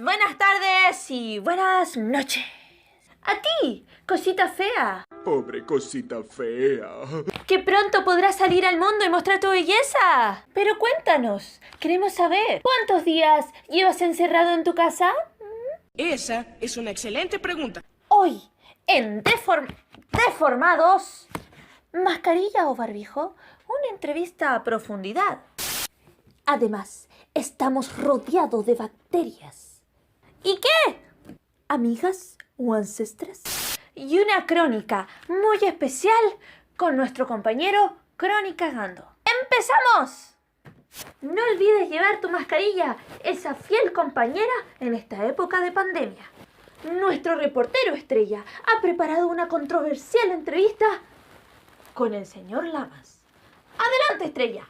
buenas tardes y buenas noches. A ti, cosita fea. Pobre cosita fea. Que pronto podrás salir al mundo y mostrar tu belleza. Pero cuéntanos, queremos saber, ¿cuántos días llevas encerrado en tu casa? Esa es una excelente pregunta. Hoy, en Deformados, mascarilla o barbijo, una entrevista a profundidad. Además, estamos rodeados de bacterias. ¿Y qué? ¿Amigas o ancestras? Y una crónica muy especial con nuestro compañero Cronicagando. ¡Empezamos! No olvides llevar tu mascarilla, esa fiel compañera en esta época de pandemia. Nuestro reportero estrella ha preparado una controversial entrevista con el señor Lamas. ¡Adelante, estrella!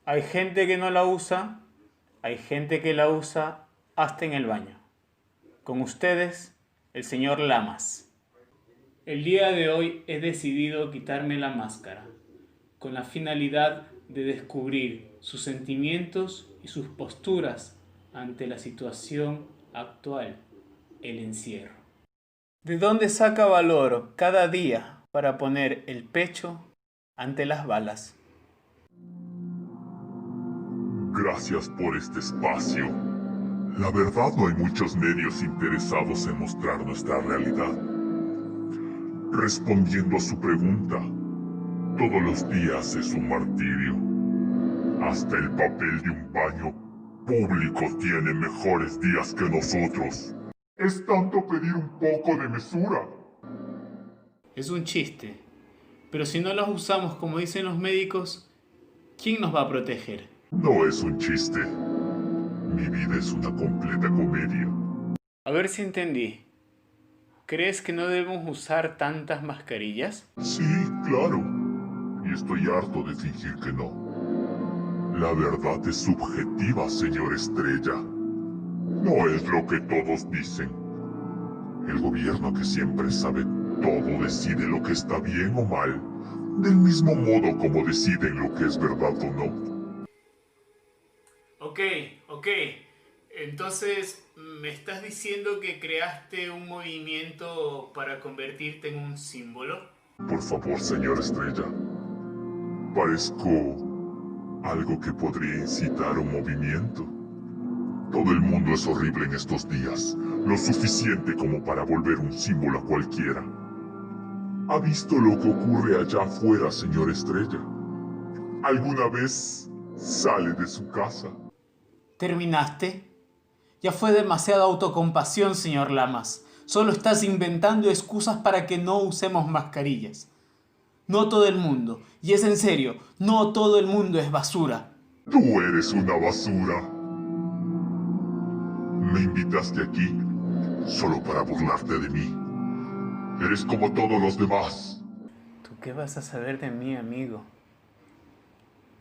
Hay gente que no la usa, hay gente que la usa hasta en el baño. Con ustedes, el señor Lamas. El día de hoy he decidido quitarme la máscara, con la finalidad de descubrir sus sentimientos y sus posturas ante la situación actual, el encierro. ¿De dónde saca valor cada día para poner el pecho ante las balas? Gracias por este espacio. La verdad, no hay muchos medios interesados en mostrar nuestra realidad. Respondiendo a su pregunta, todos los días es un martirio. Hasta el papel de un baño público tiene mejores días que nosotros. Es tanto pedir un poco de mesura. Es un chiste, pero si no las usamos como dicen los médicos, ¿quién nos va a proteger? No es un chiste. Mi vida es una completa comedia. A ver si entendí. ¿Crees que no debemos usar tantas mascarillas? Sí, claro. Y estoy harto de fingir que no. La verdad es subjetiva, señor Estrella. No es lo que todos dicen. El gobierno, que siempre sabe todo, decide lo que está bien o mal, del mismo modo como deciden lo que es verdad o no. Ok. Entonces, ¿me estás diciendo que creaste un movimiento para convertirte en un símbolo? Por favor, señor Estrella. Parezco algo que podría incitar un movimiento. Todo el mundo es horrible en estos días, lo suficiente como para volver un símbolo a cualquiera. ¿Ha visto lo que ocurre allá afuera, señor Estrella? ¿Alguna vez sale de su casa? ¿Terminaste? Ya fue demasiada autocompasión, señor Lamas. Solo estás inventando excusas para que no usemos mascarillas. No todo el mundo, y es en serio, no todo el mundo es basura. Tú eres una basura. Me invitaste aquí solo para burlarte de mí. Eres como todos los demás. ¿Tú qué vas a saber de mí, amigo?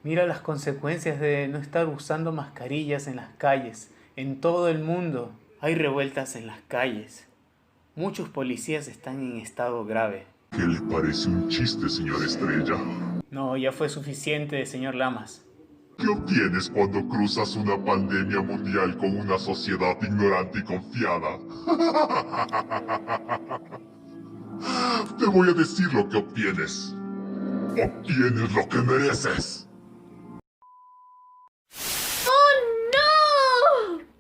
Mira las consecuencias de no estar usando mascarillas en las calles. En todo el mundo hay revueltas en las calles. Muchos policías están en estado grave. ¿Qué le parece un chiste, señor Estrella? No, ya fue suficiente, señor Lamas. ¿Qué obtienes cuando cruzas una pandemia mundial con una sociedad ignorante y confiada? Te voy a decir lo que obtienes. Obtienes lo que mereces.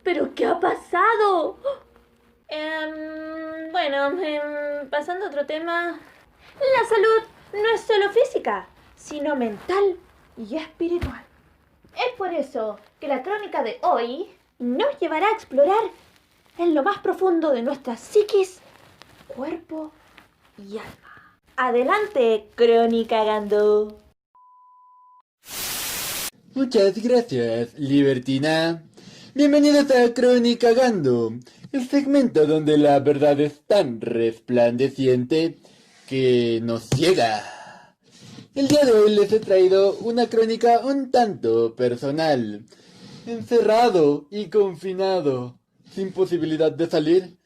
¿Pero qué ha pasado? Pasando a otro tema. La salud no es solo física, sino mental y espiritual. Es por eso que la crónica de hoy nos llevará a explorar en lo más profundo de nuestra psiquis, cuerpo y alma. Adelante, Cronicagando. Muchas gracias, libertina. Bienvenidos a Cronicagando, el segmento donde la verdad es tan resplandeciente que nos ciega. El día de hoy les he traído una crónica un tanto personal. Encerrado y confinado, sin posibilidad de salir,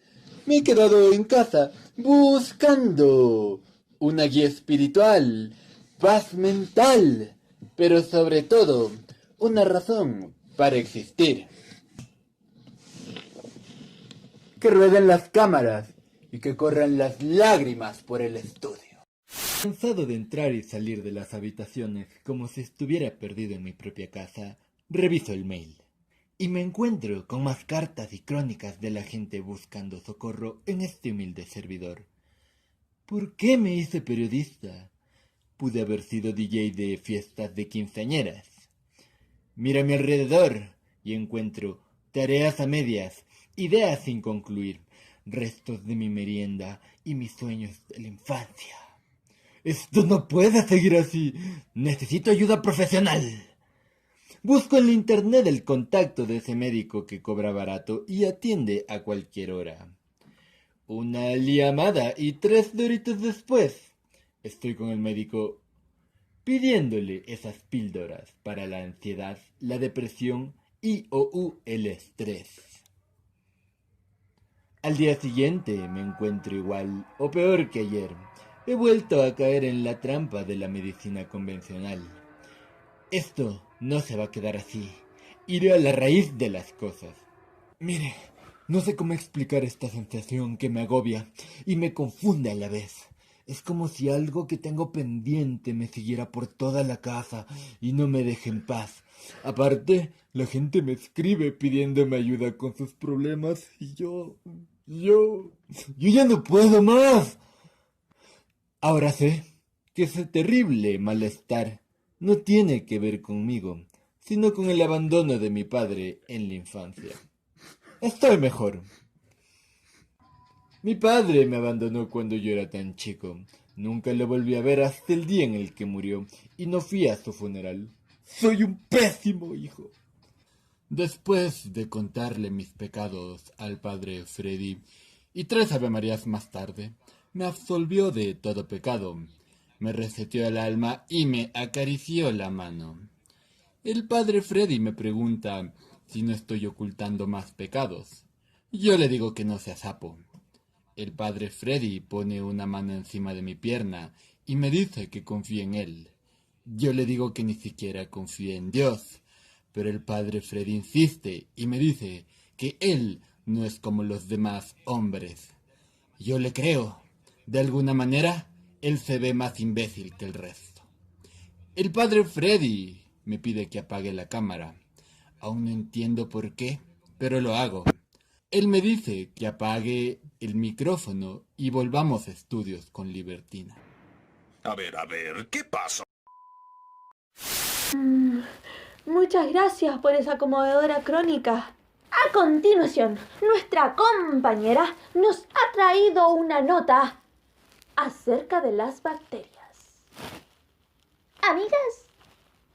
me he quedado en casa buscando una guía espiritual, paz mental, pero sobre todo una razón para existir. que rueden las cámaras y que corran las lágrimas por el estudio. Cansado de entrar y salir de las habitaciones como si estuviera perdido en mi propia casa, reviso el mail y me encuentro con más cartas y crónicas de la gente buscando socorro en este humilde servidor. ¿Por qué me hice periodista? Pude haber sido DJ de fiestas de quinceañeras. Miro a mi alrededor y encuentro tareas a medias, ideas sin concluir, restos de mi merienda y mis sueños de la infancia. Esto no puede seguir así. Necesito ayuda profesional. Busco en la internet el contacto de ese médico que cobra barato y atiende a cualquier hora. Una llamada y 3 doritos después, estoy con el médico pidiéndole esas píldoras para la ansiedad, la depresión y el estrés. Al día siguiente me encuentro igual o peor que ayer. He vuelto a caer en la trampa de la medicina convencional. Esto no se va a quedar así. Iré a la raíz de las cosas. Mire, no sé cómo explicar esta sensación que me agobia y me confunde a la vez. Es como si algo que tengo pendiente me siguiera por toda la casa y no me deje en paz. Aparte, la gente me escribe pidiéndome ayuda con sus problemas y yo ya no puedo más. Ahora sé que ese terrible malestar no tiene que ver conmigo, sino con el abandono de mi padre en la infancia. Estoy mejor. Mi padre me abandonó cuando yo era tan chico. Nunca lo volví a ver hasta el día en el que murió y no fui a su funeral. Soy un pésimo hijo. Después de contarle mis pecados al padre Freddy y 3 avemarías más tarde, me absolvió de todo pecado, me reseteó el alma y me acarició la mano. El padre Freddy me pregunta si no estoy ocultando más pecados. Yo le digo que no sea sapo. El padre Freddy pone una mano encima de mi pierna y me dice que confíe en él. Yo le digo que ni siquiera confíe en Dios, pero el padre Freddy insiste y me dice que él no es como los demás hombres. Yo le creo. De alguna manera, él se ve más imbécil que el resto. El padre Freddy me pide que apague la cámara. Aún no entiendo por qué, pero lo hago. Él me dice que apague el micrófono y volvamos a estudios con Libertina. A ver, ¿qué pasa? Muchas gracias por esa conmovedora crónica. A continuación, nuestra compañera nos ha traído una nota acerca de las bacterias. ¿Amigas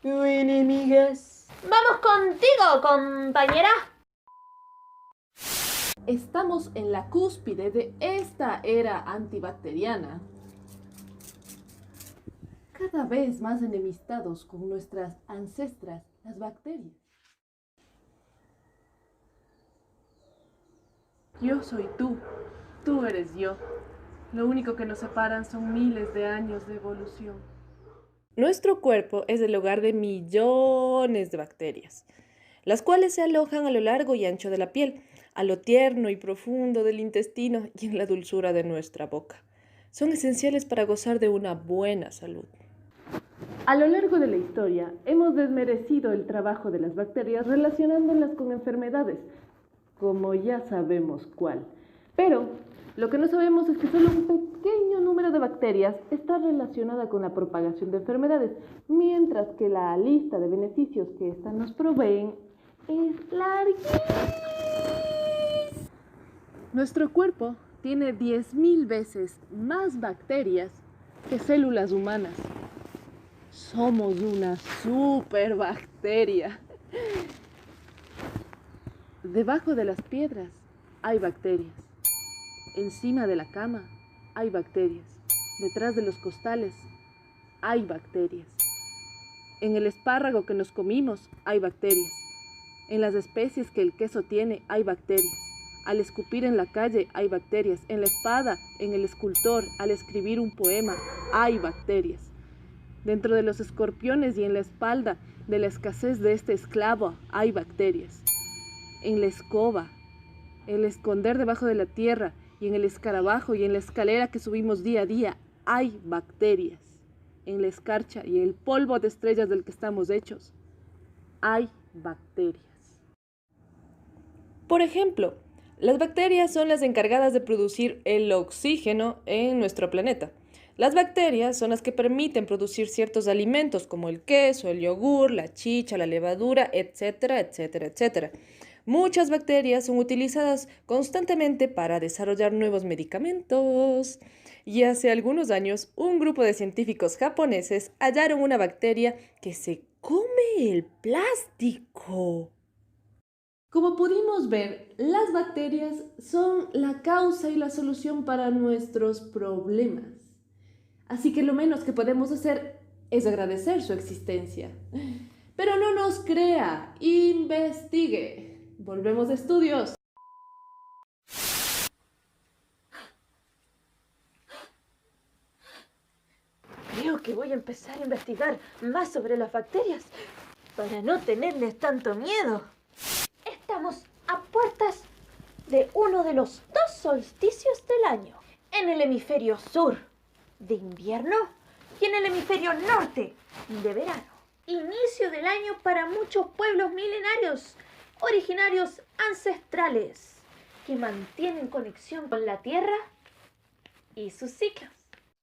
o enemigas? Vamos contigo, compañera. Estamos en la cúspide de esta era antibacteriana. Cada vez más enemistados con nuestras ancestras, las bacterias. Yo soy tú eres yo. Lo único que nos separan son miles de años de evolución. Nuestro cuerpo es el hogar de millones de bacterias, las cuales se alojan a lo largo y ancho de la piel, a lo tierno y profundo del intestino y en la dulzura de nuestra boca. Son esenciales para gozar de una buena salud. A lo largo de la historia, hemos desmerecido el trabajo de las bacterias relacionándolas con enfermedades, como ya sabemos cuál. Pero lo que no sabemos es que solo un pequeño número de bacterias está relacionada con la propagación de enfermedades, mientras que la lista de beneficios que éstas nos proveen es larguísima. Nuestro cuerpo tiene 10.000 veces más bacterias que células humanas. Somos una superbacteria. Debajo de las piedras hay bacterias. Encima de la cama hay bacterias. Detrás de los costales hay bacterias. En el espárrago que nos comimos hay bacterias. En las especies que el queso tiene hay bacterias. Al escupir en la calle hay bacterias. En la espada, en el escultor, al escribir un poema hay bacterias. Dentro de los escorpiones y en la espalda de la escasez de este esclavo hay bacterias. En la escoba el esconder debajo de la tierra y en el escarabajo y en la escalera que subimos día a día hay bacterias. En la escarcha y el polvo de estrellas del que estamos hechos hay bacterias. Por ejemplo, las bacterias son las encargadas de producir el oxígeno en nuestro planeta. Las bacterias son las que permiten producir ciertos alimentos como el queso, el yogur, la chicha, la levadura, etcétera, etcétera, etcétera. Muchas bacterias son utilizadas constantemente para desarrollar nuevos medicamentos. Y hace algunos años, un grupo de científicos japoneses hallaron una bacteria que se come el plástico. Como pudimos ver, las bacterias son la causa y la solución para nuestros problemas. Así que lo menos que podemos hacer es agradecer su existencia. Pero no nos crea, investigue. Volvemos a estudios. Creo que voy a empezar a investigar más sobre las bacterias para no tenerles tanto miedo. Estamos a puertas de uno de los 2 solsticios del año. En el hemisferio sur, de invierno, y en el hemisferio norte, de verano. Inicio del año para muchos pueblos milenarios, originarios ancestrales, que mantienen conexión con la Tierra y sus ciclos.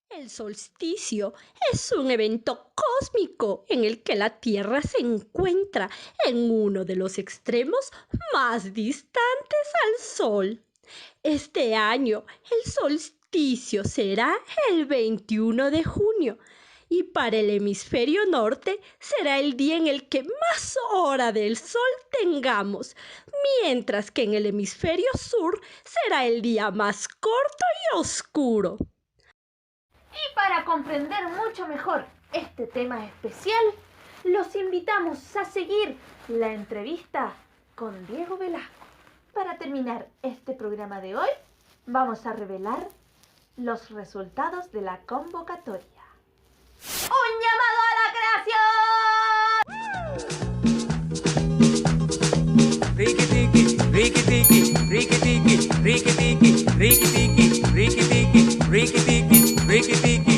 El solsticio es un evento cósmico en el que la Tierra se encuentra en uno de los extremos más distantes al Sol. Este año el solsticio será el 21 de junio y para el hemisferio norte será el día en el que más hora del sol tengamos, mientras que en el hemisferio sur será el día más corto y oscuro. Y para comprender mucho mejor este tema especial, los invitamos a seguir la entrevista con Diego Velasco. Para terminar este programa de hoy, vamos a revelar los resultados de la convocatoria. ¡Un llamado a la creación! Riki tiki, riki tiki, riki tiki, riki tiki, riki tiki, riki tiki, riki tiki, riki tiki.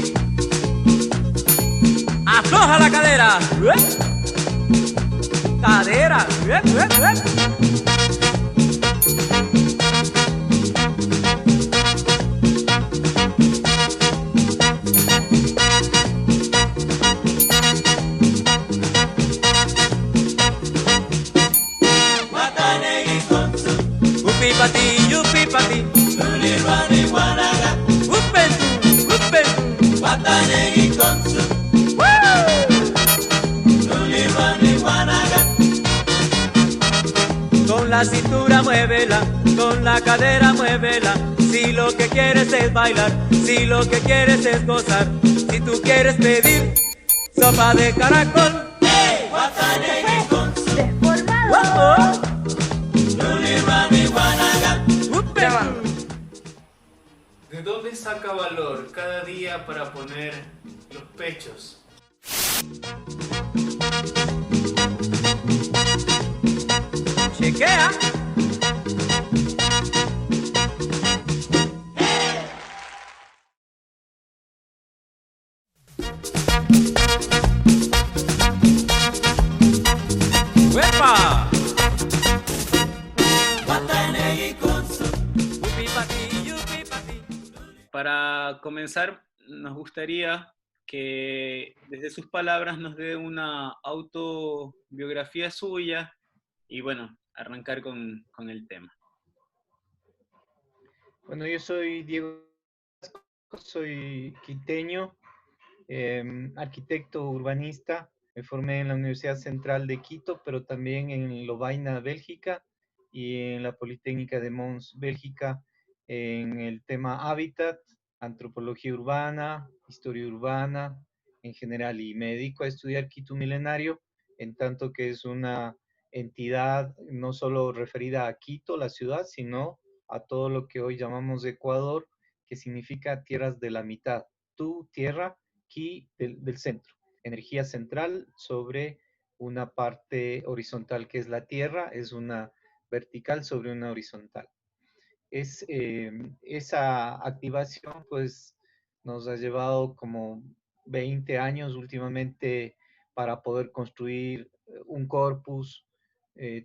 Afloja la cadera. Cadera. Upi pati, yupi pati. Lulirwani wanaga. Upentu, upentu. Watanegi konsu. Lulirwani wanaga. Con la cintura muévela, con la cadera muévela. Si lo que quieres es bailar, si lo que quieres es gozar, si tú quieres pedir sopa de caracol. ¡Hey! Watanegi konsu. ¡Desformados! ¿De dónde saca valor cada día para poner los pechos? Chequea. ¡Uepa! Para comenzar, nos gustaría que desde sus palabras nos dé una autobiografía suya y bueno, arrancar con el tema. Bueno, yo soy Diego Velasco, soy quiteño, arquitecto urbanista. Me formé en la Universidad Central de Quito, pero también en Lovaina, Bélgica, y en la Politécnica de Mons, Bélgica, en el tema hábitat, antropología urbana, historia urbana en general, y me dedico a estudiar Quito milenario, en tanto que es una entidad no solo referida a Quito, la ciudad, sino a todo lo que hoy llamamos Ecuador, que significa tierras de la mitad. Tu tierra, Ki del centro. Energía central sobre una parte horizontal que es la tierra, es una vertical sobre una horizontal. Esa activación pues nos ha llevado como 20 años últimamente para poder construir un corpus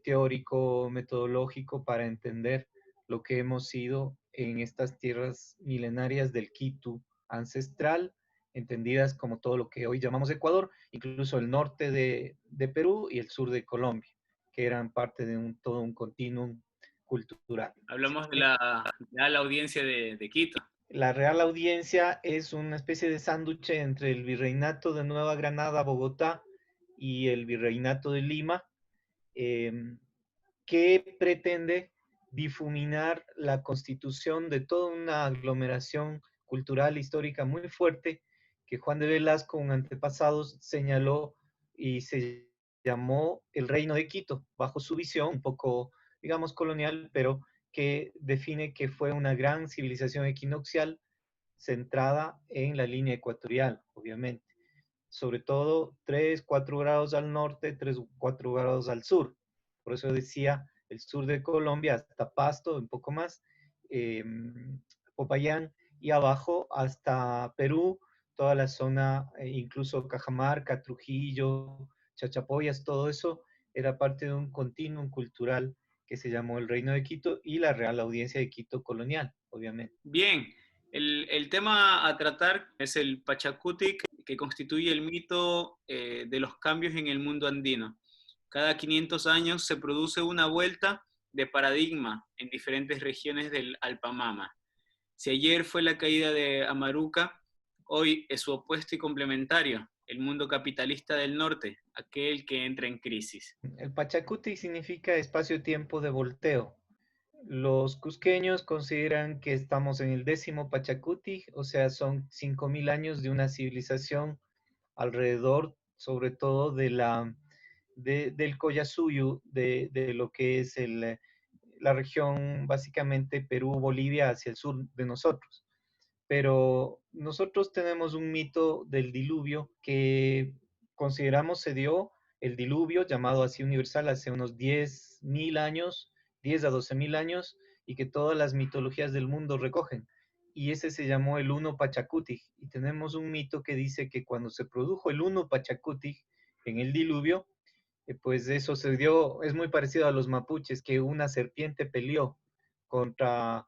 teórico, metodológico para entender lo que hemos sido en estas tierras milenarias del Quito ancestral, entendidas como todo lo que hoy llamamos Ecuador, incluso el norte de Perú y el sur de Colombia, que eran parte de todo un continuum cultural. Hablamos de la audiencia de Quito. La Real Audiencia es una especie de sándwich entre el Virreinato de Nueva Granada, Bogotá, y el Virreinato de Lima, que pretende difuminar la constitución de toda una aglomeración cultural histórica muy fuerte que Juan de Velasco, un antepasado, señaló y se llamó el Reino de Quito, bajo su visión un poco, digamos, colonial, pero que define que fue una gran civilización equinoccial centrada en la línea ecuatorial, obviamente. Sobre todo 3, 4 grados al norte, 3, 4 grados al sur. Por eso decía el sur de Colombia hasta Pasto, un poco más, Popayán, y abajo hasta Perú, toda la zona, incluso Cajamarca, Trujillo, Chachapoyas, todo eso era parte de un continuum cultural que se llamó el Reino de Quito y la Real Audiencia de Quito colonial, obviamente. Bien, el tema a tratar es el Pachacutic, que constituye el mito de los cambios en el mundo andino. Cada 500 años se produce una vuelta de paradigma en diferentes regiones del Alpamama. Si ayer fue la caída de Amaruca, hoy es su opuesto y complementario, el mundo capitalista del norte, aquel que entra en crisis. El Pachacutic significa espacio-tiempo de volteo. Los cusqueños consideran que estamos en el 10º Pachacutic, o sea, son 5.000 años de una civilización alrededor, sobre todo del Collasuyo, de lo que es la región básicamente Perú-Bolivia hacia el sur de nosotros. Pero nosotros tenemos un mito del diluvio que consideramos se dio el diluvio, llamado así universal, hace unos 10.000 años, 10 a 12.000 años, y que todas las mitologías del mundo recogen. Y ese se llamó el Uno Pachacutic. Y tenemos un mito que dice que cuando se produjo el Uno Pachacutic en el diluvio, pues eso se dio, es muy parecido a los mapuches, que una serpiente peleó contra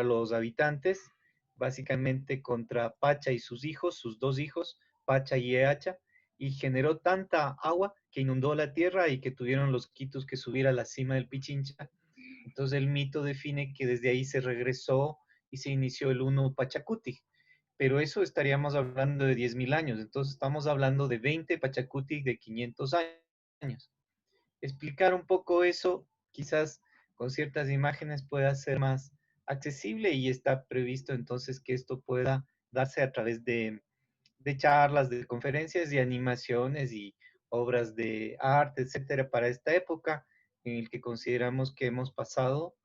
los habitantes, básicamente contra Pacha y sus hijos, sus 2 hijos, Pacha y Eacha, y generó tanta agua que inundó la tierra y que tuvieron los quitus que subir a la cima del Pichincha. Entonces el mito define que desde ahí se regresó y se inició el Uno Pachacutic. Pero eso estaríamos hablando de 10.000 años, entonces estamos hablando de 20 Pachacutic de 500 años. Explicar un poco eso, quizás con ciertas imágenes pueda ser más accesible, y está previsto entonces que esto pueda darse a través de charlas, de conferencias y animaciones y obras de arte, etcétera, para esta época en el que consideramos que hemos pasado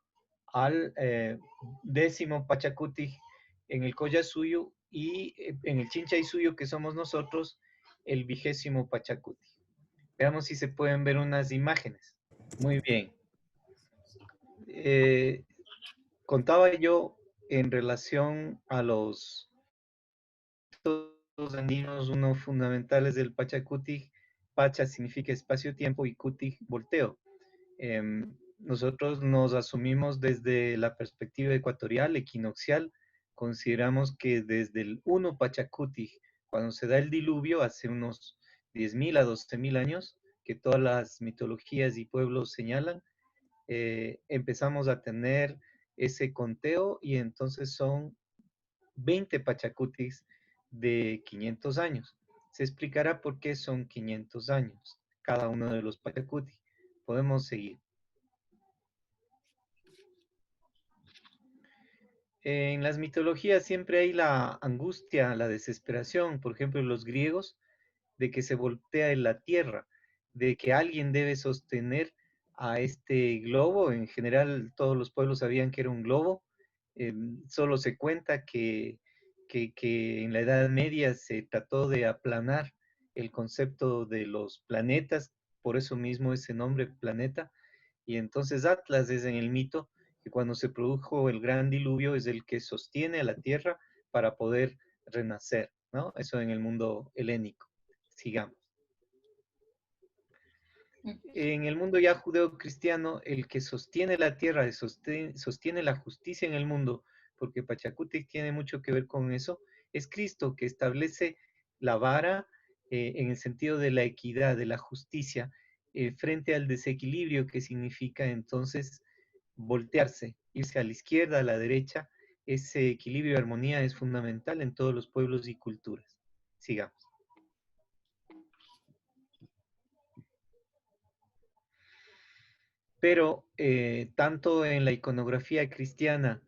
al 10º Pachacutic en el Collasuyo y en el Chinchaysuyo, que somos nosotros, el 20º Pachacutic. Veamos si se pueden ver unas imágenes. Muy bien. Contaba yo en relación a los andinos, uno fundamentales del Pachacutic. Pacha significa espacio-tiempo y Cutic, volteo. Nosotros nos asumimos desde la perspectiva ecuatorial, equinoccial. Consideramos que desde el 1 Pachacutic, cuando se da el diluvio, hace unos 10.000 a 12.000 años, que todas las mitologías y pueblos señalan, empezamos a tener ese conteo, y entonces son 20 Pachacutics de 500 años. Se explicará por qué son 500 años cada uno de los Pachacutic. Podemos seguir. En las mitologías siempre hay la angustia, la desesperación, por ejemplo, los griegos, de que se voltea en la tierra, de que alguien debe sostener a este globo. En general, todos los pueblos sabían que era un globo. Solo se cuenta que en la Edad Media se trató de aplanar el concepto de los planetas, por eso mismo ese nombre, planeta, y entonces Atlas es en el mito que cuando se produjo el gran diluvio es el que sostiene a la tierra para poder renacer, ¿no? Eso en el mundo helénico. Sigamos. En el mundo ya judeo-cristiano, el que sostiene la tierra, sostiene la justicia en el mundo, porque Pachacutic tiene mucho que ver con eso, es Cristo que establece la vara en el sentido de la equidad, de la justicia, frente al desequilibrio que significa entonces voltearse, irse a la izquierda, a la derecha. Ese equilibrio y armonía es fundamental en todos los pueblos y culturas. Sigamos. Pero tanto en la iconografía cristiana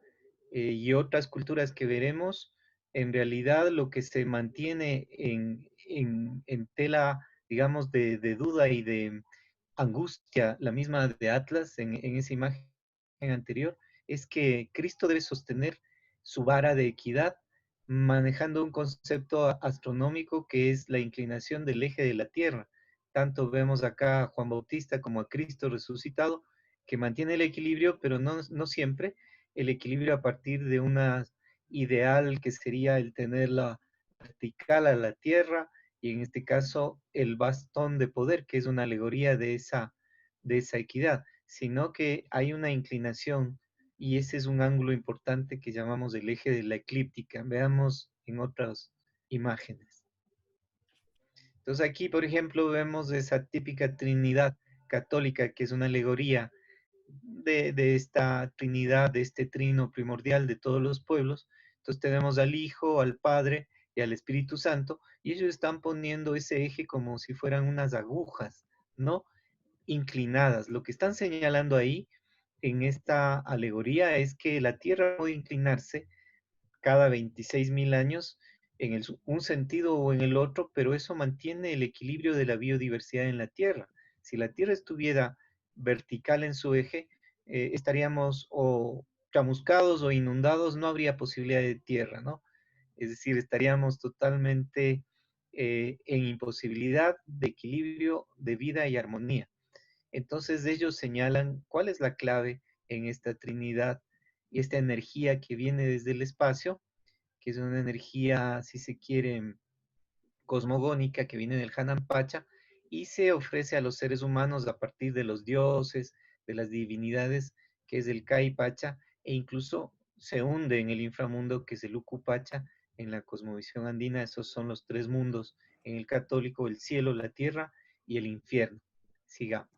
y otras culturas que veremos, en realidad lo que se mantiene en tela, digamos, de duda y de angustia, la misma de Atlas en esa imagen anterior, es que Cristo debe sostener su vara de equidad manejando un concepto astronómico que es la inclinación del eje de la Tierra. Tanto vemos acá a Juan Bautista como a Cristo resucitado, que mantiene el equilibrio, pero no siempre el equilibrio a partir de una ideal que sería el tenerla vertical a la Tierra, y en este caso el bastón de poder, que es una alegoría de esa equidad, sino que hay una inclinación y ese es un ángulo importante que llamamos el eje de la eclíptica. Veamos en otras imágenes. Entonces aquí, por ejemplo, vemos esa típica Trinidad católica, que es una alegoría de esta Trinidad, de este trino primordial de todos los pueblos. Entonces tenemos al Hijo, al Padre y al Espíritu Santo, y ellos están poniendo ese eje como si fueran unas agujas, ¿no? Inclinadas. Lo que están señalando ahí en esta alegoría es que la Tierra puede inclinarse cada 26.000 años en un sentido o en el otro, pero eso mantiene el equilibrio de la biodiversidad en la Tierra. Si la Tierra estuviera vertical en su eje, estaríamos o chamuscados o inundados, no habría posibilidad de tierra, ¿no? Es decir, estaríamos totalmente en imposibilidad de equilibrio de vida y armonía. Entonces ellos señalan cuál es la clave en esta Trinidad y esta energía que viene desde el espacio, que es una energía, si se quiere, cosmogónica, que viene del Hanan Pacha y se ofrece a los seres humanos a partir de los dioses, de las divinidades, que es el Kai Pacha, e incluso se hunde en el inframundo, que es el Uku Pacha, en la cosmovisión andina. Esos son los tres mundos en el católico: el cielo, la tierra y el infierno. Sigamos.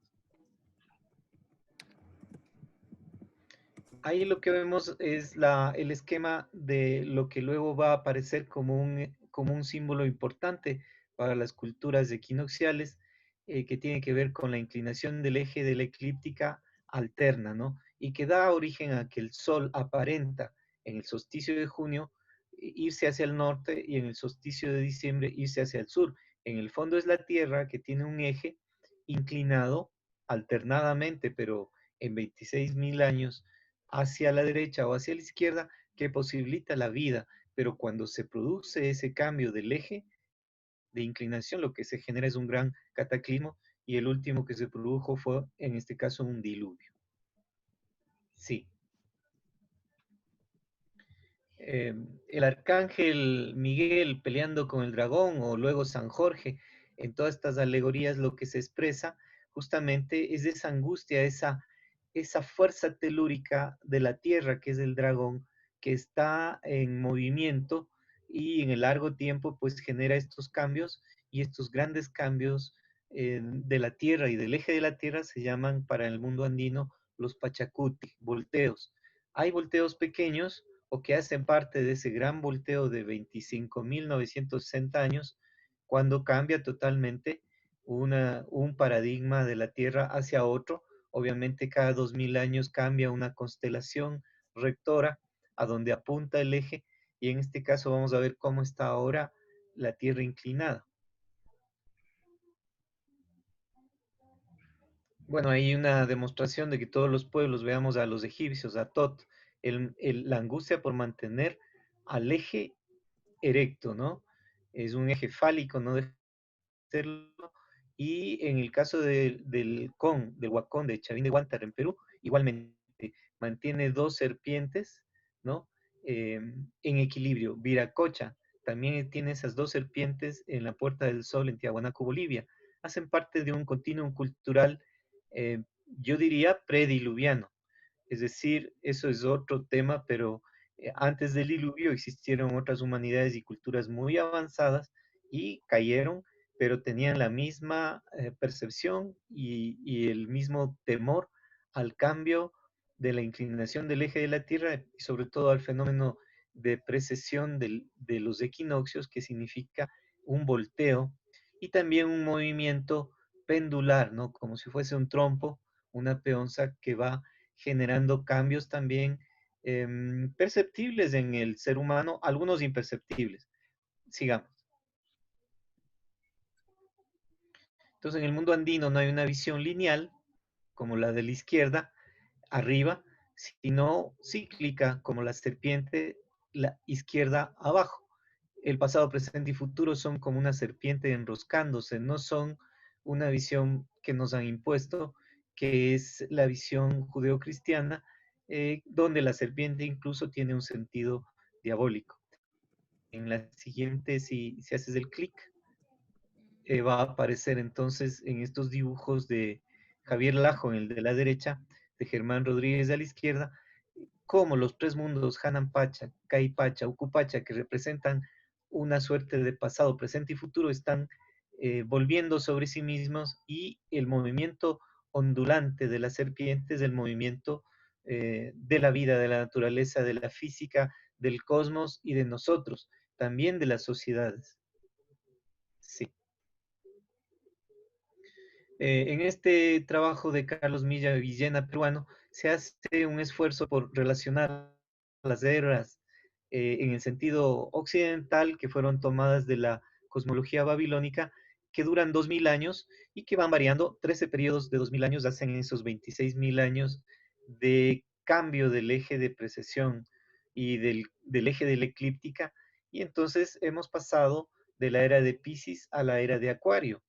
Ahí lo que vemos es el esquema de lo que luego va a aparecer como un símbolo importante para las culturas equinocciales, que tiene que ver con la inclinación del eje de la eclíptica alterna, ¿no? Y que da origen a que el Sol aparenta en el solsticio de junio irse hacia el norte y en el solsticio de diciembre irse hacia el sur. En el fondo es la Tierra, que tiene un eje inclinado alternadamente, pero en 26.000 años hacia la derecha o hacia la izquierda, que posibilita la vida, pero cuando se produce ese cambio del eje de inclinación, lo que se genera es un gran cataclismo, y el último que se produjo fue, en este caso, un diluvio. Sí. El arcángel Miguel peleando con el dragón, o luego San Jorge, en todas estas alegorías lo que se expresa justamente es esa angustia, esa fuerza telúrica de la tierra, que es el dragón, que está en movimiento y en el largo tiempo pues genera estos cambios, y estos grandes cambios de la tierra y del eje de la tierra se llaman para el mundo andino los Pachacuti, volteos. Hay volteos pequeños o que hacen parte de ese gran volteo de 25.960 años, cuando cambia totalmente un paradigma de la Tierra hacia otro. Obviamente cada 2.000 años cambia una constelación rectora a donde apunta el eje, y en este caso vamos a ver cómo está ahora la Tierra inclinada. Bueno, hay una demostración de que todos los pueblos, veamos a los egipcios, a Tot, la angustia por mantener al eje erecto, ¿no? Es un eje fálico, no deja de serlo. Y en el caso del Huacón, de Chavín de Huántar en Perú, igualmente, mantiene dos serpientes, ¿no? En equilibrio. Viracocha también tiene esas dos serpientes en la Puerta del Sol en Tiahuanaco, Bolivia. Hacen parte de un continuum cultural, yo diría, prediluviano. Es decir, eso es otro tema, pero antes del diluvio existieron otras humanidades y culturas muy avanzadas y cayeron, pero tenían la misma percepción y el mismo temor al cambio de la inclinación del eje de la Tierra y sobre todo al fenómeno de precesión de los equinoccios, que significa un volteo y también un movimiento pendular, ¿no? Como si fuese un trompo, una peonza que va generando cambios también perceptibles en el ser humano, algunos imperceptibles. Sigamos. Entonces, en el mundo andino no hay una visión lineal, como la de la izquierda, arriba, sino cíclica, como la serpiente, la izquierda abajo. El pasado, presente y futuro son como una serpiente enroscándose, no son una visión que nos han impuesto, que es la visión judeocristiana, donde la serpiente incluso tiene un sentido diabólico. En la siguiente, si haces el clic, va a aparecer entonces en estos dibujos de Javier Lajo, en el de la derecha, de Germán Rodríguez a la izquierda, como los tres mundos, Hanan Pacha, Kai Pacha, Ucupacha, que representan una suerte de pasado, presente y futuro, están volviendo sobre sí mismos, y el movimiento ondulante de la serpiente es el movimiento de la vida, de la naturaleza, de la física, del cosmos y de nosotros, también de las sociedades. Sí. En este trabajo de Carlos Milla Villena, peruano, se hace un esfuerzo por relacionar las eras en el sentido occidental, que fueron tomadas de la cosmología babilónica, que duran 2000 años y que van variando. 13 periodos de 2000 años hacen esos 26.000 años de cambio del eje de precesión y del eje de la eclíptica, y entonces hemos pasado de la era de Piscis a la era de Acuario.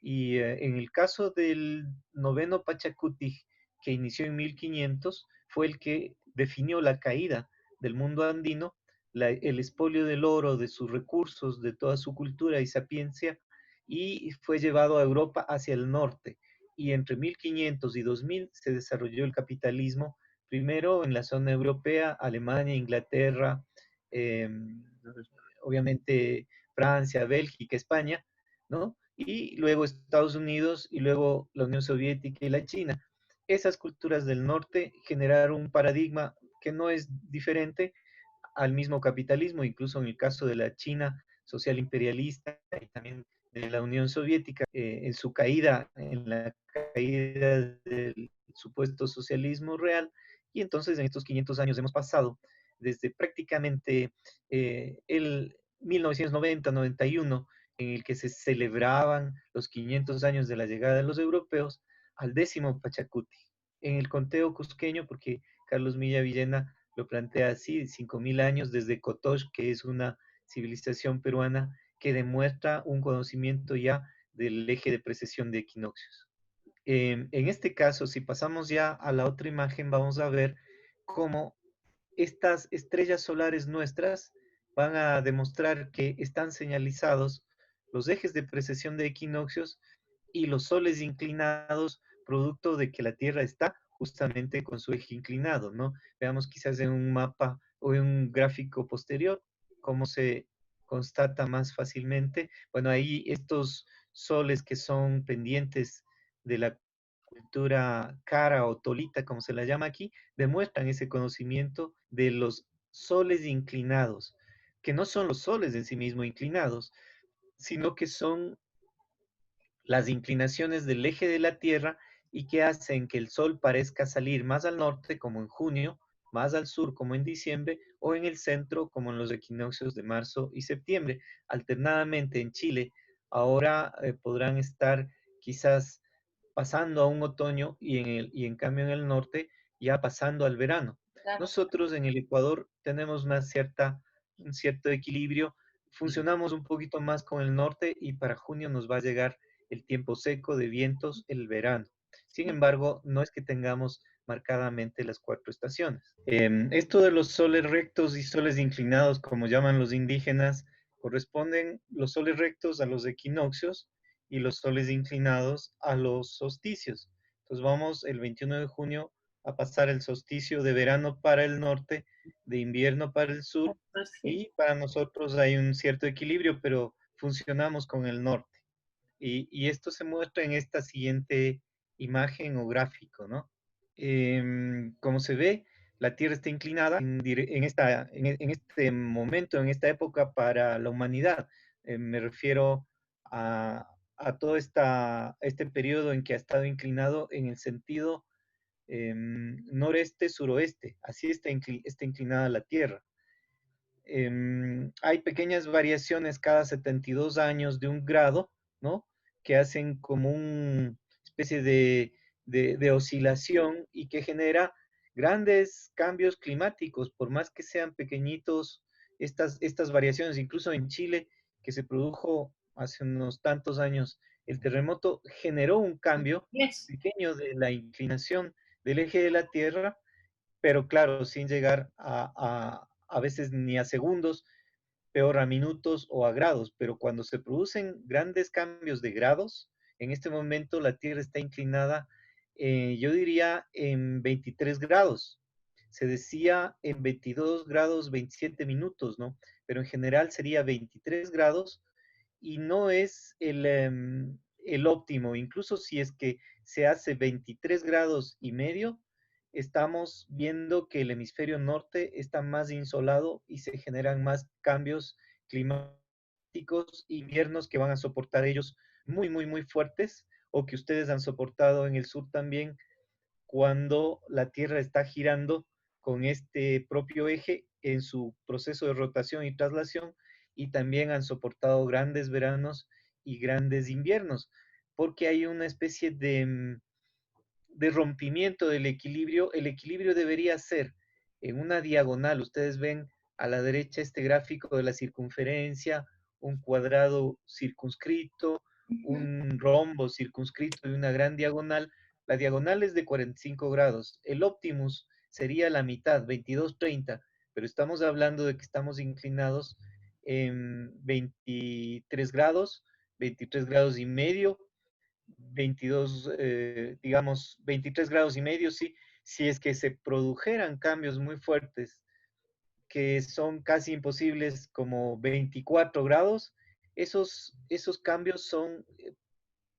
Y en el caso del noveno Pachacuti, que inició en 1500, fue el que definió la caída del mundo andino, el expolio del oro, de sus recursos, de toda su cultura y sapiencia, y fue llevado a Europa hacia el norte. Y entre 1500 y 2000 se desarrolló el capitalismo, primero en la zona europea, Alemania, Inglaterra, eh, obviamente Francia, Bélgica, España, ¿no? Y luego Estados Unidos y luego la Unión Soviética y la China. Esas culturas del norte generaron un paradigma que no es diferente al mismo capitalismo, incluso en el caso de la China social imperialista y también de la Unión Soviética, en su caída, en la caída del supuesto socialismo real. Y entonces en estos 500 años hemos pasado desde prácticamente el 1990-91, en el que se celebraban los 500 años de la llegada de los europeos, al 10º Pachacuti. En el conteo cusqueño, porque Carlos Milla Villena lo plantea así: 5000 años desde Cotox, que es una civilización peruana que demuestra un conocimiento ya del eje de precesión de equinoccios. En este caso, si pasamos ya a la otra imagen, vamos a ver cómo estas estrellas solares nuestras van a demostrar que están señalizados los ejes de precesión de equinoccios y los soles inclinados, producto de que la Tierra está justamente con su eje inclinado, ¿no? Veamos quizás en un mapa o en un gráfico posterior cómo se constata más fácilmente. Bueno, ahí estos soles que son pendientes de la cultura cara o tolita, como se la llama aquí, demuestran ese conocimiento de los soles inclinados, que no son los soles en sí mismos inclinados, sino que son las inclinaciones del eje de la Tierra, y que hacen que el Sol parezca salir más al norte, como en junio, más al sur, como en diciembre, o en el centro, como en los equinoccios de marzo y septiembre. Alternadamente en Chile, ahora podrán estar quizás pasando a un otoño, y en cambio en el norte ya pasando al verano. Claro. Nosotros en el Ecuador tenemos un cierto equilibrio, funcionamos un poquito más con el norte, y para junio nos va a llegar el tiempo seco de vientos, el verano. Sin embargo, no es que tengamos marcadamente las 4 estaciones. Esto de los soles rectos y soles inclinados, como llaman los indígenas, corresponden los soles rectos a los equinoccios y los soles inclinados a los solsticios. Entonces vamos el 21 de junio a pasar el solsticio de verano para el norte, de invierno para el sur, y para nosotros hay un cierto equilibrio, pero funcionamos con el norte. Y esto se muestra en esta siguiente imagen o gráfico, ¿no? Como se ve, la Tierra está inclinada en este momento, en esta época para la humanidad. Me refiero a todo este periodo en que ha estado inclinado en el sentido noreste-suroeste. Así está inclinada la Tierra. Hay pequeñas variaciones cada 72 años de 1 grado, ¿no? Que hacen como una especie de oscilación y que genera grandes cambios climáticos, por más que sean pequeñitos estas variaciones. Incluso en Chile, que se produjo hace unos tantos años, el terremoto generó un cambio pequeño de la inclinación del eje de la Tierra, pero claro, sin llegar a veces ni a segundos, peor a minutos o a grados, pero cuando se producen grandes cambios de grados, en este momento la Tierra está inclinada, yo diría, en 23 grados. Se decía en 22 grados 27 minutos, ¿no? Pero en general sería 23 grados y no es el óptimo. Incluso si es que se hace 23 grados y medio, estamos viendo que el hemisferio norte está más insolado y se generan más cambios climáticos, inviernos que van a soportar ellos muy, muy, muy fuertes, o que ustedes han soportado en el sur también cuando la Tierra está girando con este propio eje en su proceso de rotación y traslación, y también han soportado grandes veranos y grandes inviernos, porque hay una especie de rompimiento del equilibrio. El equilibrio debería ser en una diagonal. Ustedes ven a la derecha este gráfico de la circunferencia, un cuadrado circunscrito, un rombo circunscrito y una gran diagonal. La diagonal es de 45 grados. El óptimus sería la mitad, 22-30, pero estamos hablando de que estamos inclinados en 23 grados y medio, 22, digamos, 23 grados y medio, sí, si es que se produjeran cambios muy fuertes que son casi imposibles, como 24 grados, esos cambios son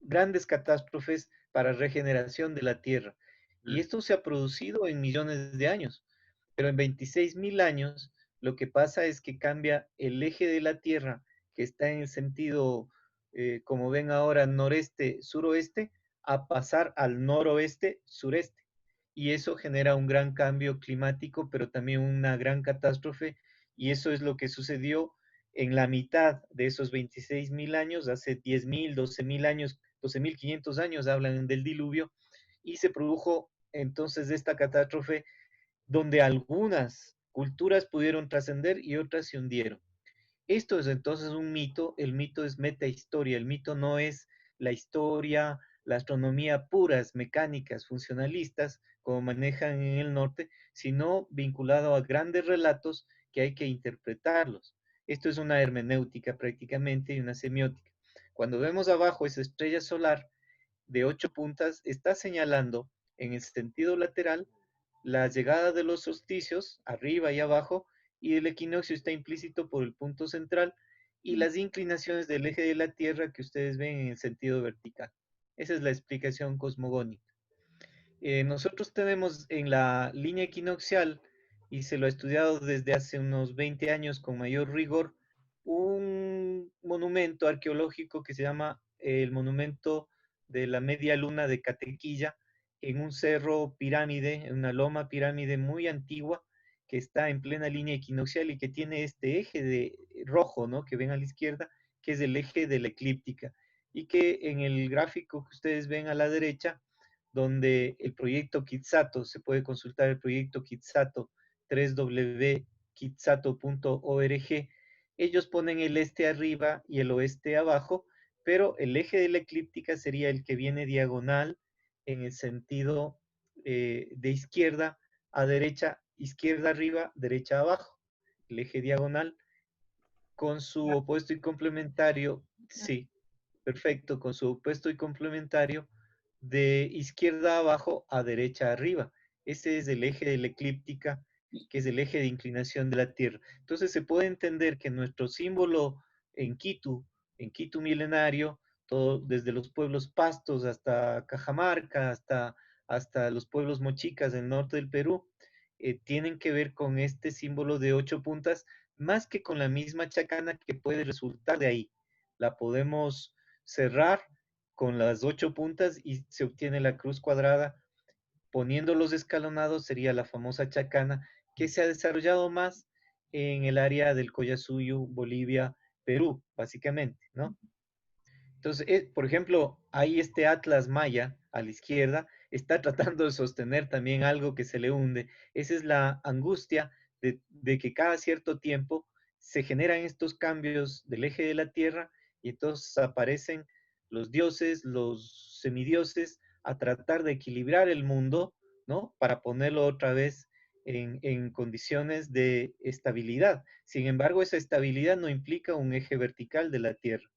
grandes catástrofes para regeneración de la Tierra. Y esto se ha producido en millones de años, pero en 26.000 años lo que pasa es que cambia el eje de la Tierra, que está en el sentido, como ven ahora, noreste-suroeste, a pasar al noroeste-sureste. Y eso genera un gran cambio climático, pero también una gran catástrofe, y eso es lo que sucedió en la mitad de esos 26.000 años, hace 10.000, 12.000 años, 12.500 años hablan del diluvio, y se produjo entonces esta catástrofe donde algunas culturas pudieron trascender y otras se hundieron. Esto es entonces un mito. El mito es metahistoria. El mito no es la historia, la astronomía puras, mecánicas, funcionalistas, como manejan en el norte, sino vinculado a grandes relatos que hay que interpretarlos. Esto es una hermenéutica prácticamente y una semiótica. Cuando vemos abajo esa estrella solar de 8 puntas, está señalando en el sentido lateral la llegada de los solsticios, arriba y abajo, y el equinoccio está implícito por el punto central, y las inclinaciones del eje de la Tierra que ustedes ven en el sentido vertical. Esa es la explicación cosmogónica. Nosotros tenemos en la línea equinoccial, y se lo ha estudiado desde hace unos 20 años con mayor rigor, un monumento arqueológico que se llama el Monumento de la Media Luna de Catequilla, en un cerro pirámide, en una loma pirámide muy antigua, que está en plena línea equinoccial y que tiene este eje de rojo, ¿no? Que ven a la izquierda, que es el eje de la eclíptica, y que en el gráfico que ustedes ven a la derecha, donde el proyecto Kitsato, se puede consultar el proyecto Kitsato, www.kitsato.org, ellos ponen el este arriba y el oeste abajo, pero el eje de la eclíptica sería el que viene diagonal en el sentido de izquierda a derecha, izquierda arriba, derecha abajo. El eje diagonal con su opuesto y complementario, sí, perfecto, con su opuesto y complementario de izquierda abajo a derecha arriba. Ese es el eje de la eclíptica, que es el eje de inclinación de la Tierra. Entonces se puede entender que nuestro símbolo en Quito milenario, todo, desde los pueblos pastos hasta Cajamarca, hasta los pueblos mochicas del norte del Perú, tienen que ver con este símbolo de 8 puntas, más que con la misma chacana que puede resultar de ahí. La podemos cerrar con las 8 puntas y se obtiene la cruz cuadrada. Poniendo los escalonados sería la famosa chacana que se ha desarrollado más en el área del Collasuyo, Bolivia, Perú, básicamente, ¿no? Entonces, por ejemplo, ahí este Atlas Maya a la izquierda está tratando de sostener también algo que se le hunde. Esa es la angustia de que cada cierto tiempo se generan estos cambios del eje de la Tierra y entonces aparecen los dioses, los semidioses, a tratar de equilibrar el mundo, ¿no? Para ponerlo otra vez en condiciones de estabilidad. Sin embargo, esa estabilidad no implica un eje vertical de la Tierra.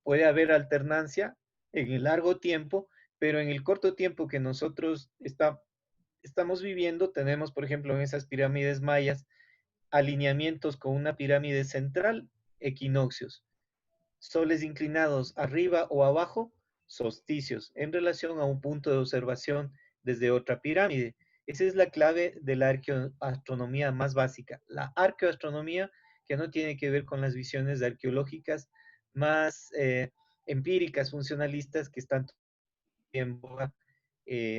Puede haber alternancia en el largo tiempo, pero en el corto tiempo que nosotros estamos viviendo, tenemos, por ejemplo, en esas pirámides mayas, alineamientos con una pirámide central, equinoccios, soles inclinados arriba o abajo, solsticios, en relación a un punto de observación desde otra pirámide. Esa es la clave de la arqueoastronomía más básica. La arqueoastronomía que no tiene que ver con las visiones arqueológicas más empíricas, funcionalistas, que están en boga,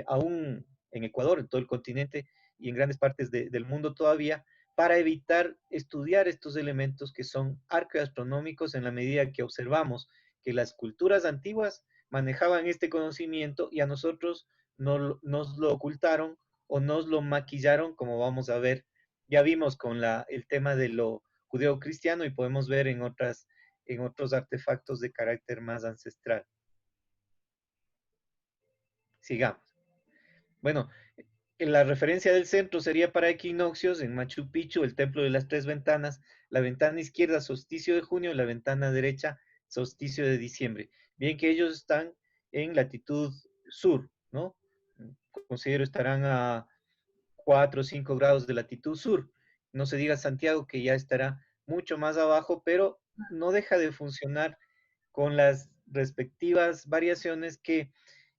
aún en Ecuador, en todo el continente y en grandes partes del mundo todavía, para evitar estudiar estos elementos que son arqueoastronómicos en la medida que observamos que las culturas antiguas manejaban este conocimiento y a nosotros nos lo ocultaron o nos lo maquillaron, como vamos a ver. Ya vimos con el tema de lo judeocristiano y podemos ver en otros artefactos de carácter más ancestral. Sigamos. Bueno, la referencia del centro sería para equinoccios en Machu Picchu, el templo de las 3 ventanas, la ventana izquierda solsticio de junio, la ventana derecha solsticio de diciembre. Bien que ellos están en latitud sur, ¿no? Considero estarán a 4 o 5 grados de latitud sur. No se diga Santiago, que ya estará mucho más abajo, pero no deja de funcionar con las respectivas variaciones que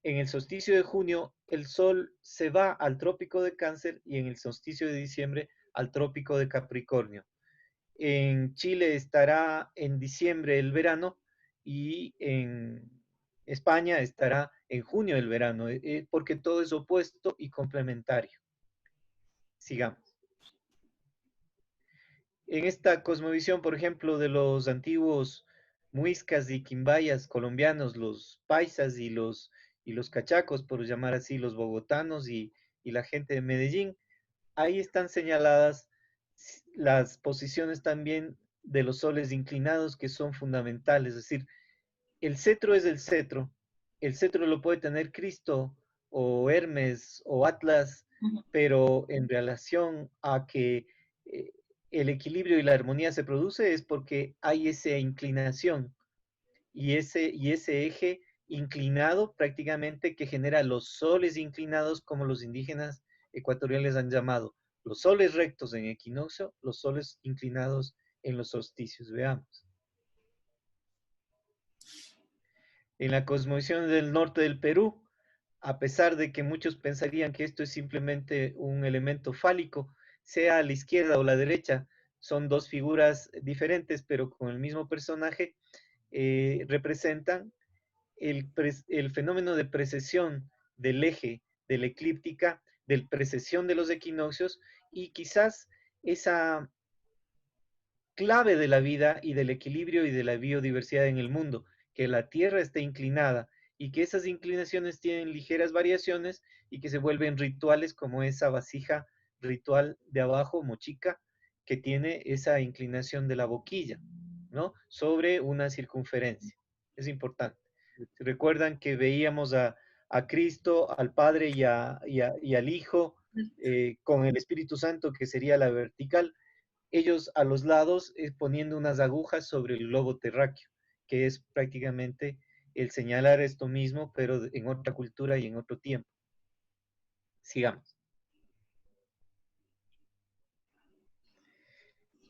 en el solsticio de junio el sol se va al trópico de Cáncer y en el solsticio de diciembre al trópico de Capricornio. En Chile estará en diciembre el verano y en España estará en junio el verano, porque todo es opuesto y complementario. Sigamos. En esta cosmovisión, por ejemplo, de los antiguos muiscas y quimbayas colombianos, los paisas y los cachacos, por llamar así, los bogotanos y la gente de Medellín, ahí están señaladas las posiciones también de los soles inclinados que son fundamentales. Es decir, el cetro es el cetro lo puede tener Cristo o Hermes o Atlas, pero en relación a que el equilibrio y la armonía se produce es porque hay esa inclinación y ese eje inclinado prácticamente que genera los soles inclinados, como los indígenas ecuatoriales han llamado, los soles rectos en equinoccio, los soles inclinados en los solsticios. Veamos. En la cosmovisión del norte del Perú, a pesar de que muchos pensarían que esto es simplemente un elemento fálico, sea a la izquierda o la derecha, son dos figuras diferentes, pero con el mismo personaje, representan el fenómeno de precesión del eje de la eclíptica, de precesión de los equinoccios, y quizás esa clave de la vida y del equilibrio y de la biodiversidad en el mundo, que la Tierra esté inclinada y que esas inclinaciones tienen ligeras variaciones y que se vuelven rituales, como esa vasija ritual de abajo, mochica, que tiene esa inclinación de la boquilla, ¿no? Sobre una circunferencia. Es importante. ¿Se recuerdan que veíamos a a Cristo, al Padre y al Hijo, con el Espíritu Santo, que sería la vertical, ellos a los lados poniendo unas agujas sobre el globo terráqueo, que es prácticamente el señalar esto mismo, pero en otra cultura y en otro tiempo. Sigamos.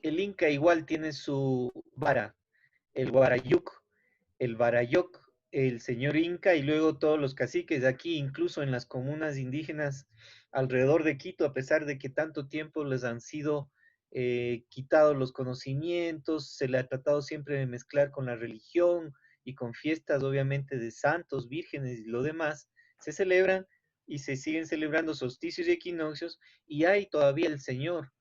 El Inca igual tiene su vara, el Guarayuc, el Barayoc, el señor Inca y luego todos los caciques de aquí, incluso en las comunas indígenas alrededor de Quito, a pesar de que tanto tiempo les han sido quitados los conocimientos, se le ha tratado siempre de mezclar con la religión y con fiestas obviamente de santos, vírgenes y lo demás, se celebran y se siguen celebrando solsticios y equinoccios y hay todavía el señor,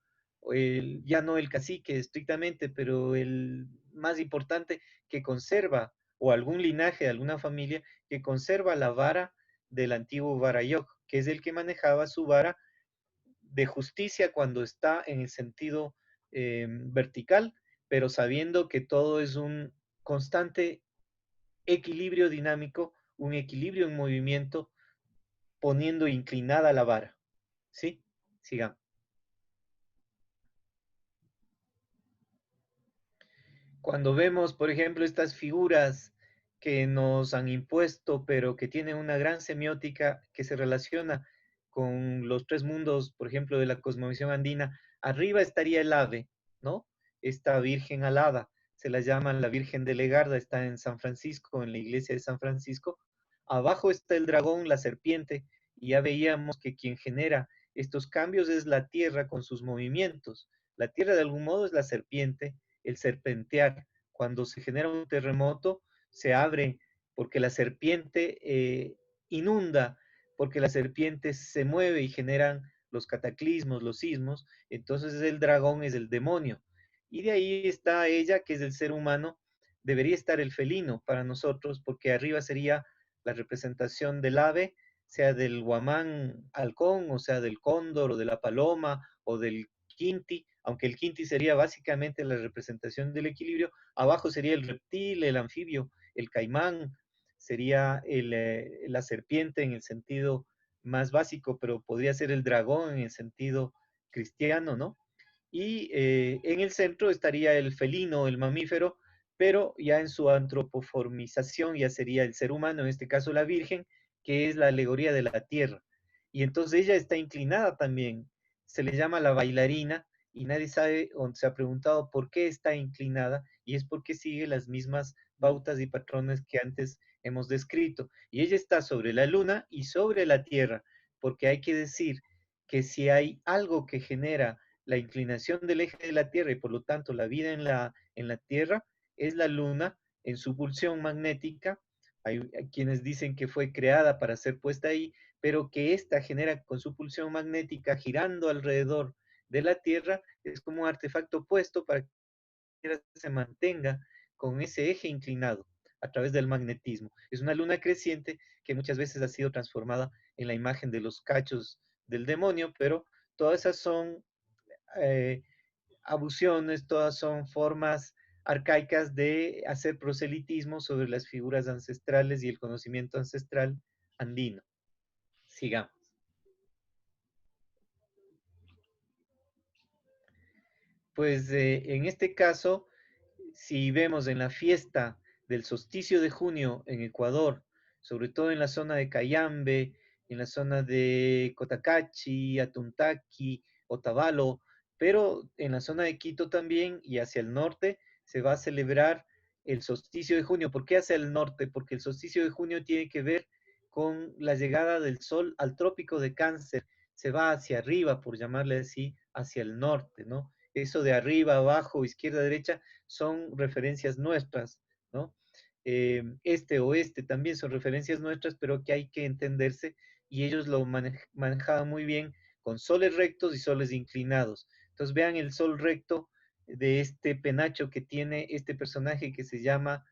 ya no el cacique estrictamente, pero el más importante que conserva o algún linaje de alguna familia que conserva la vara del antiguo Varayoc, que es el que manejaba su vara de justicia cuando está en el sentido vertical, pero sabiendo que todo es un constante equilibrio dinámico, un equilibrio en movimiento, poniendo inclinada la vara. ¿Sí? Sigamos. Cuando vemos, por ejemplo, estas figuras que nos han impuesto, pero que tienen una gran semiótica que se relaciona con los tres mundos, por ejemplo, de la cosmovisión andina, arriba estaría el ave, ¿no? Esta virgen alada, se la llama la Virgen de Legarda, está en San Francisco, en la iglesia de San Francisco. Abajo está el dragón, la serpiente, y ya veíamos que quien genera estos cambios es la tierra con sus movimientos. La tierra de algún modo es la serpiente, el serpentear. Cuando se genera un terremoto, se abre porque la serpiente inunda, porque la serpiente se mueve y generan los cataclismos, los sismos. Entonces el dragón es el demonio. Y de ahí está ella, que es el ser humano. Debería estar el felino para nosotros, porque arriba sería la representación del ave, sea del guamán halcón, o sea del cóndor, o de la paloma, o del quinti, aunque el quinti sería básicamente la representación del equilibrio, abajo sería el reptil, el anfibio, el caimán, sería la serpiente en el sentido más básico, pero podría ser el dragón en el sentido cristiano, ¿no? Y en el centro estaría el felino, el mamífero, pero ya en su antropoformización ya sería el ser humano, en este caso la Virgen, que es la alegoría de la tierra. Y entonces ella está inclinada también, se le llama la bailarina, y nadie sabe o se ha preguntado por qué está inclinada, y es porque sigue las mismas pautas y patrones que antes hemos descrito. Y ella está sobre la luna y sobre la tierra, porque hay que decir que si hay algo que genera la inclinación del eje de la Tierra y por lo tanto la vida en la Tierra, es la luna en su pulsión magnética. Hay quienes dicen que fue creada para ser puesta ahí, pero que ésta genera con su pulsión magnética girando alrededor de la Tierra, es como un artefacto puesto para que la Tierra se mantenga con ese eje inclinado a través del magnetismo. Es una luna creciente que muchas veces ha sido transformada en la imagen de los cachos del demonio, pero todas esas son abusiones, todas son formas arcaicas de hacer proselitismo sobre las figuras ancestrales y el conocimiento ancestral andino. Sigamos. Pues en este caso, si vemos en la fiesta del solsticio de junio en Ecuador, sobre todo en la zona de Cayambe, en la zona de Cotacachi, Atuntaqui, Otavalo, pero en la zona de Quito también y hacia el norte se va a celebrar el solsticio de junio. ¿Por qué hacia el norte? Porque el solsticio de junio tiene que ver con la llegada del sol al trópico de Cáncer. Se va hacia arriba, por llamarle así, hacia el norte, ¿no? Eso de arriba, abajo, izquierda, derecha, son referencias nuestras, ¿no? Este, oeste también son referencias nuestras, pero que hay que entenderse y ellos lo manejaban muy bien con soles rectos y soles inclinados. Entonces vean el sol recto de este penacho que tiene este personaje que se llama,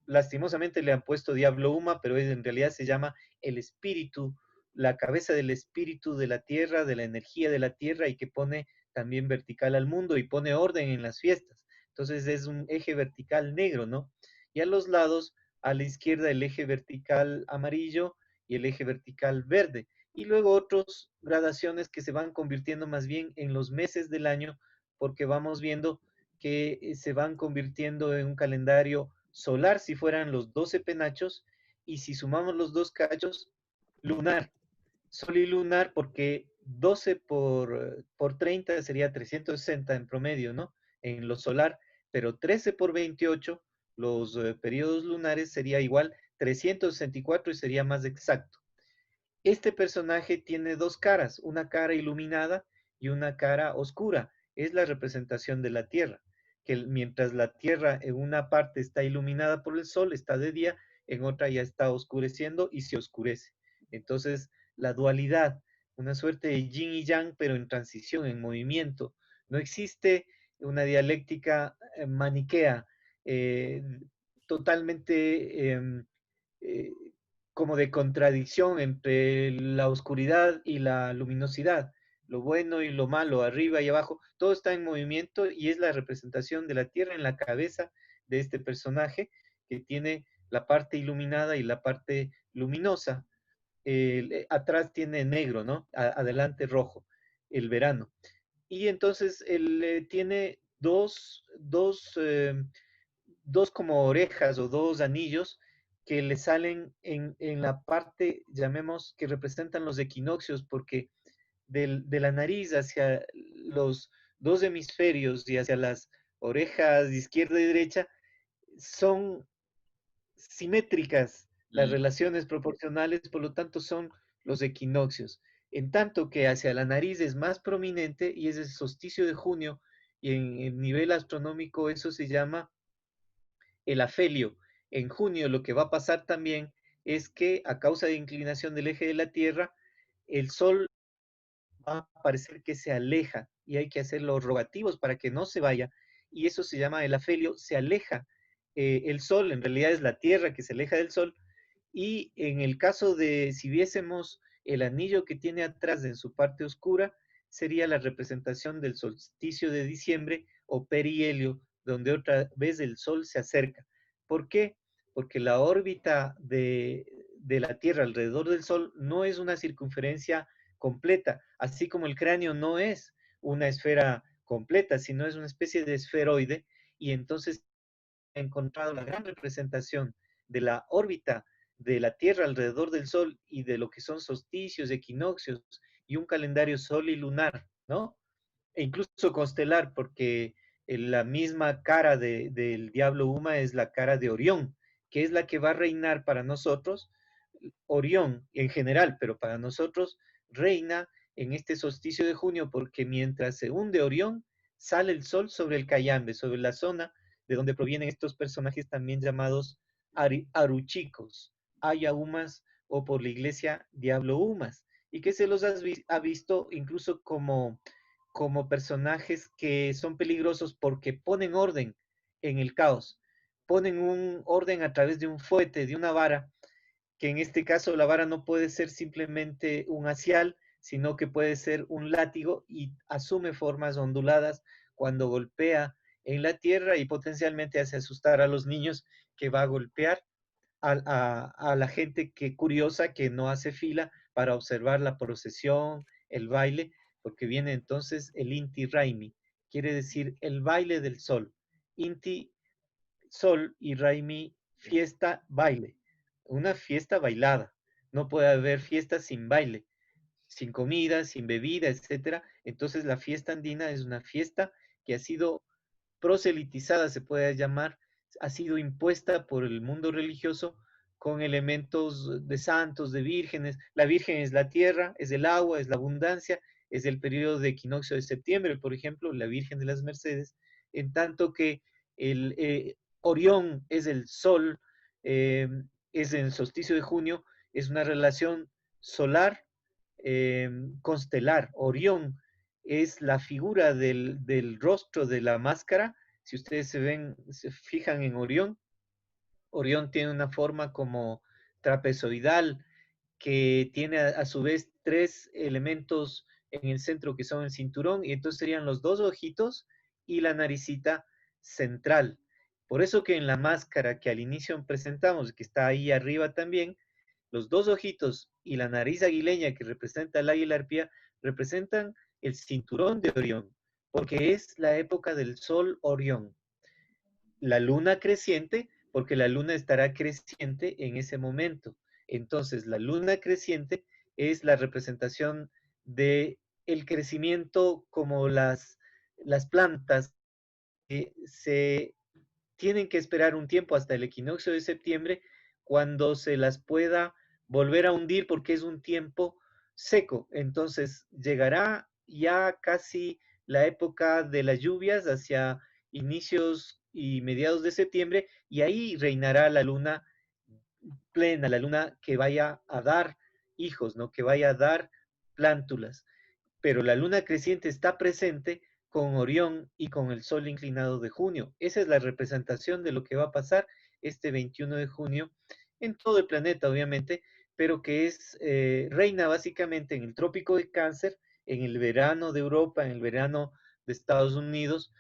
lastimosamente le han puesto Diablo Uma, pero en realidad se llama el espíritu, la cabeza del espíritu de la tierra, de la energía de la tierra y que pone también vertical al mundo y pone orden en las fiestas. Entonces es un eje vertical negro, ¿no? Y a los lados, a la izquierda, el eje vertical amarillo y el eje vertical verde. Y luego otras gradaciones que se van convirtiendo más bien en los meses del año, porque vamos viendo que se van convirtiendo en un calendario solar si fueran los 12 penachos, y si sumamos los dos cachos, lunar. Sol y lunar, porque 12 por 30 sería 360 en promedio, ¿no? En lo solar, pero 13 por 28, los periodos lunares, sería igual 364 y sería más exacto. Este personaje tiene dos caras, una cara iluminada y una cara oscura. Es la representación de la Tierra, que mientras la Tierra en una parte está iluminada por el sol, está de día, en otra ya está oscureciendo y se oscurece. Entonces, la dualidad, una suerte de yin y yang, pero en transición, en movimiento. No existe una dialéctica maniquea, eh, totalmente eh, como de contradicción entre la oscuridad y la luminosidad, lo bueno y lo malo, arriba y abajo, todo está en movimiento y es la representación de la Tierra en la cabeza de este personaje que tiene la parte iluminada y la parte luminosa. Atrás tiene negro, ¿no? Adelante rojo, el verano. Y entonces él tiene dos como orejas o dos anillos que le salen en la parte, llamemos, que representan los equinoccios, porque de la nariz hacia los dos hemisferios y hacia las orejas de izquierda y derecha son simétricas las relaciones proporcionales, por lo tanto son los equinoccios. En tanto que hacia la nariz es más prominente y es el solsticio de junio, y en el nivel astronómico eso se llama el afelio. En junio lo que va a pasar también es que a causa de inclinación del eje de la Tierra, el Sol va a parecer que se aleja y hay que hacer los rogativos para que no se vaya, y eso se llama el afelio, se aleja. El Sol en realidad es la Tierra que se aleja del Sol, y en el caso de si viésemos el anillo que tiene atrás en su parte oscura, sería la representación del solsticio de diciembre o perihelio, donde otra vez el Sol se acerca. ¿Por qué? Porque la órbita de la Tierra alrededor del Sol no es una circunferencia completa, así como el cráneo no es una esfera completa, sino es una especie de esferoide, y entonces he encontrado la gran representación de la órbita de la Tierra alrededor del Sol y de lo que son solsticios, equinoccios y un calendario sol y lunar, ¿no? E incluso constelar, porque la misma cara del diablo Uma es la cara de Orión, que es la que va a reinar para nosotros. Orión en general, pero para nosotros reina en este solsticio de junio, porque mientras se hunde Orión, sale el sol sobre el Cayambe, sobre la zona de donde provienen estos personajes también llamados aruchicos, ayahumas, o por la iglesia diablo humas, y que se los ha visto incluso como personajes que son peligrosos porque ponen orden en el caos, ponen un orden a través de un fuete, de una vara, que en este caso la vara no puede ser simplemente un hacial, sino que puede ser un látigo y asume formas onduladas cuando golpea en la tierra y potencialmente hace asustar a los niños, que va a golpear a la gente curiosa que no hace fila para observar la procesión, el baile, porque viene entonces el Inti Raimi, quiere decir el baile del sol. Inti, sol, y Raimi, fiesta, baile. Una fiesta bailada. No puede haber fiesta sin baile, sin comida, sin bebida, etcétera. Entonces la fiesta andina es una fiesta que ha sido proselitizada, se puede llamar, ha sido impuesta por el mundo religioso con elementos de santos, de vírgenes. La virgen es la tierra, es el agua, es la abundancia, es el periodo de equinoccio de septiembre, por ejemplo, la Virgen de las Mercedes, en tanto que el Orión es el sol, es el solsticio de junio, es una relación solar constelar. Orión es la figura del rostro de la máscara. Si ustedes se fijan en Orión, Orión tiene una forma como trapezoidal, que tiene a su vez tres elementos en el centro que son el cinturón, y entonces serían los dos ojitos y la naricita central. Por eso que en la máscara que al inicio presentamos, que está ahí arriba también, los dos ojitos y la nariz aguileña que representa el águila arpía representan el cinturón de Orión, porque es la época del sol Orión. La luna creciente, porque la luna estará creciente en ese momento. Entonces, la luna creciente es la representación de el crecimiento como las plantas que se tienen que esperar un tiempo hasta el equinoccio de septiembre cuando se las pueda volver a hundir porque es un tiempo seco. Entonces llegará ya casi la época de las lluvias hacia inicios y mediados de septiembre y ahí reinará la luna plena, la luna que vaya a dar hijos, ¿no? Que vaya a dar plántulas. Pero la luna creciente está presente con Orión y con el sol inclinado de junio. Esa es la representación de lo que va a pasar este 21 de junio en todo el planeta, obviamente, pero que es reina básicamente en el trópico de Cáncer, en el verano de Europa, en el verano de Estados Unidos,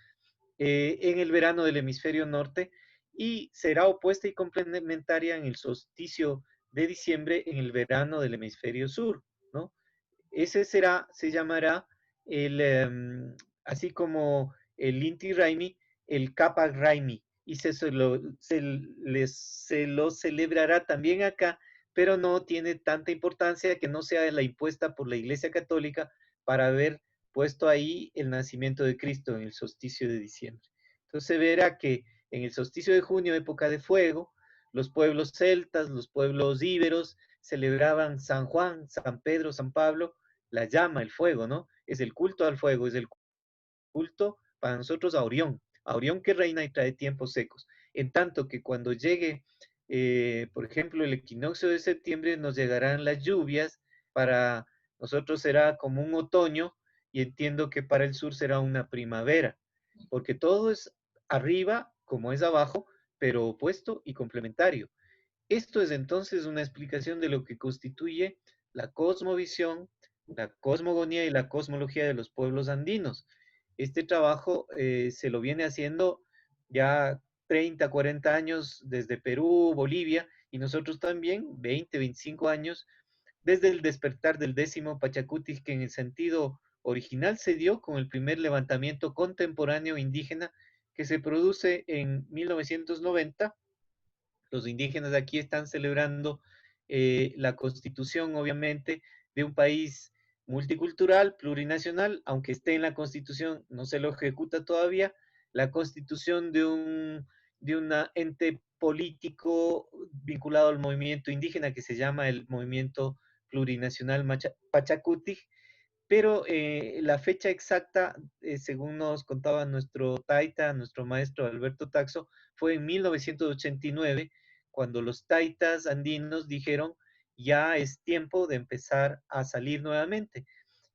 en el verano del hemisferio norte y será opuesta y complementaria en el solsticio de diciembre en el verano del hemisferio sur, ¿no? Ese será, se llamará así como el Inti Raymi, el Kappa Raymi, y se lo celebrará también acá, pero no tiene tanta importancia que no sea la impuesta por la Iglesia Católica para haber puesto ahí el nacimiento de Cristo en el solsticio de diciembre. Entonces se verá que en el solsticio de junio, época de fuego, los pueblos celtas, los pueblos íberos, celebraban San Juan, San Pedro, San Pablo, la llama, el fuego, ¿no? Es el culto al fuego, es el culto para nosotros a Orión que reina y trae tiempos secos. En tanto que cuando llegue, por ejemplo, el equinoccio de septiembre, nos llegarán las lluvias, para nosotros será como un otoño y entiendo que para el sur será una primavera, porque todo es arriba como es abajo, pero opuesto y complementario. Esto es entonces una explicación de lo que constituye la cosmovisión, la cosmogonía y la cosmología de los pueblos andinos. Este trabajo se lo viene haciendo ya 30, 40 años desde Perú, Bolivia, y nosotros también 20, 25 años desde el despertar del 10º Pachacuti, que en el sentido original se dio con el primer levantamiento contemporáneo indígena que se produce en 1990. Los indígenas de aquí están celebrando la constitución, obviamente, de un país multicultural, plurinacional, aunque esté en la constitución, no se lo ejecuta todavía, la constitución de un ente político vinculado al movimiento indígena que se llama el Movimiento Plurinacional Pachacuti, pero la fecha exacta, según nos contaba nuestro taita, nuestro maestro Alberto Taxo, fue en 1989, cuando los taitas andinos dijeron, ya es tiempo de empezar a salir nuevamente.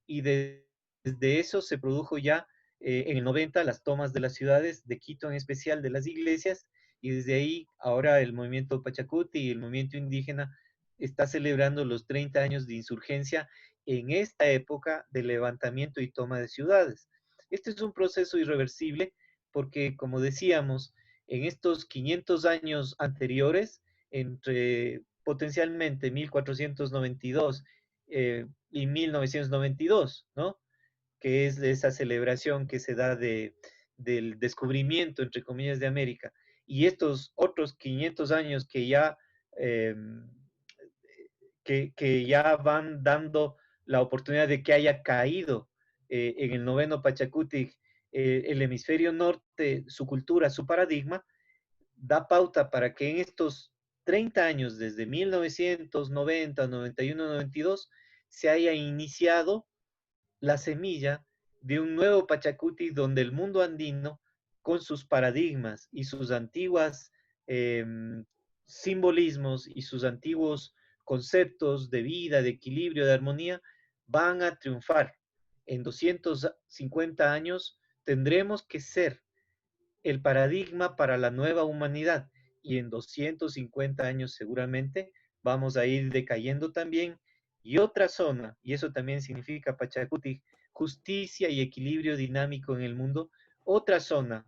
Y desde eso se produjo ya en el 90 las tomas de las ciudades, de Quito en especial, de las iglesias, y desde ahí ahora el movimiento Pachacuti y el movimiento indígena está celebrando los 30 años de insurgencia en esta época de levantamiento y toma de ciudades. Este es un proceso irreversible porque, como decíamos, en estos 500 años anteriores, entre potencialmente 1492 y 1992, ¿no? Que es de esa celebración que se da del descubrimiento, entre comillas, de América, y estos otros 500 años eh, que ya van dando la oportunidad de que haya caído en el noveno Pachacuti el hemisferio norte, su cultura, su paradigma, da pauta para que en estos 30 años, desde 1990, 91, 92, se haya iniciado la semilla de un nuevo Pachacuti donde el mundo andino, con sus paradigmas y sus antiguas eh, simbolismos y sus antiguos conceptos de vida, de equilibrio, de armonía, van a triunfar. En 250 años tendremos que ser el paradigma para la nueva humanidad y en 250 años seguramente vamos a ir decayendo también. Y otra zona, y eso también significa Pachacuti, justicia y equilibrio dinámico en el mundo, otra zona,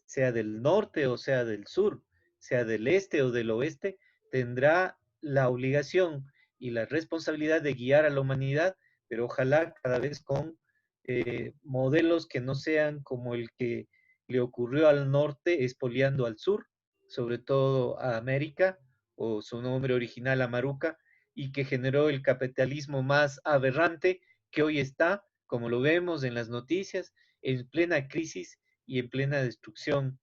sea del norte o sea del sur, sea del este o del oeste, tendrá la obligación y la responsabilidad de guiar a la humanidad, pero ojalá cada vez con modelos que no sean como el que le ocurrió al norte, expoliando al sur, sobre todo a América, o su nombre original Amaruca, y que generó el capitalismo más aberrante que hoy está, como lo vemos en las noticias, en plena crisis y en plena destrucción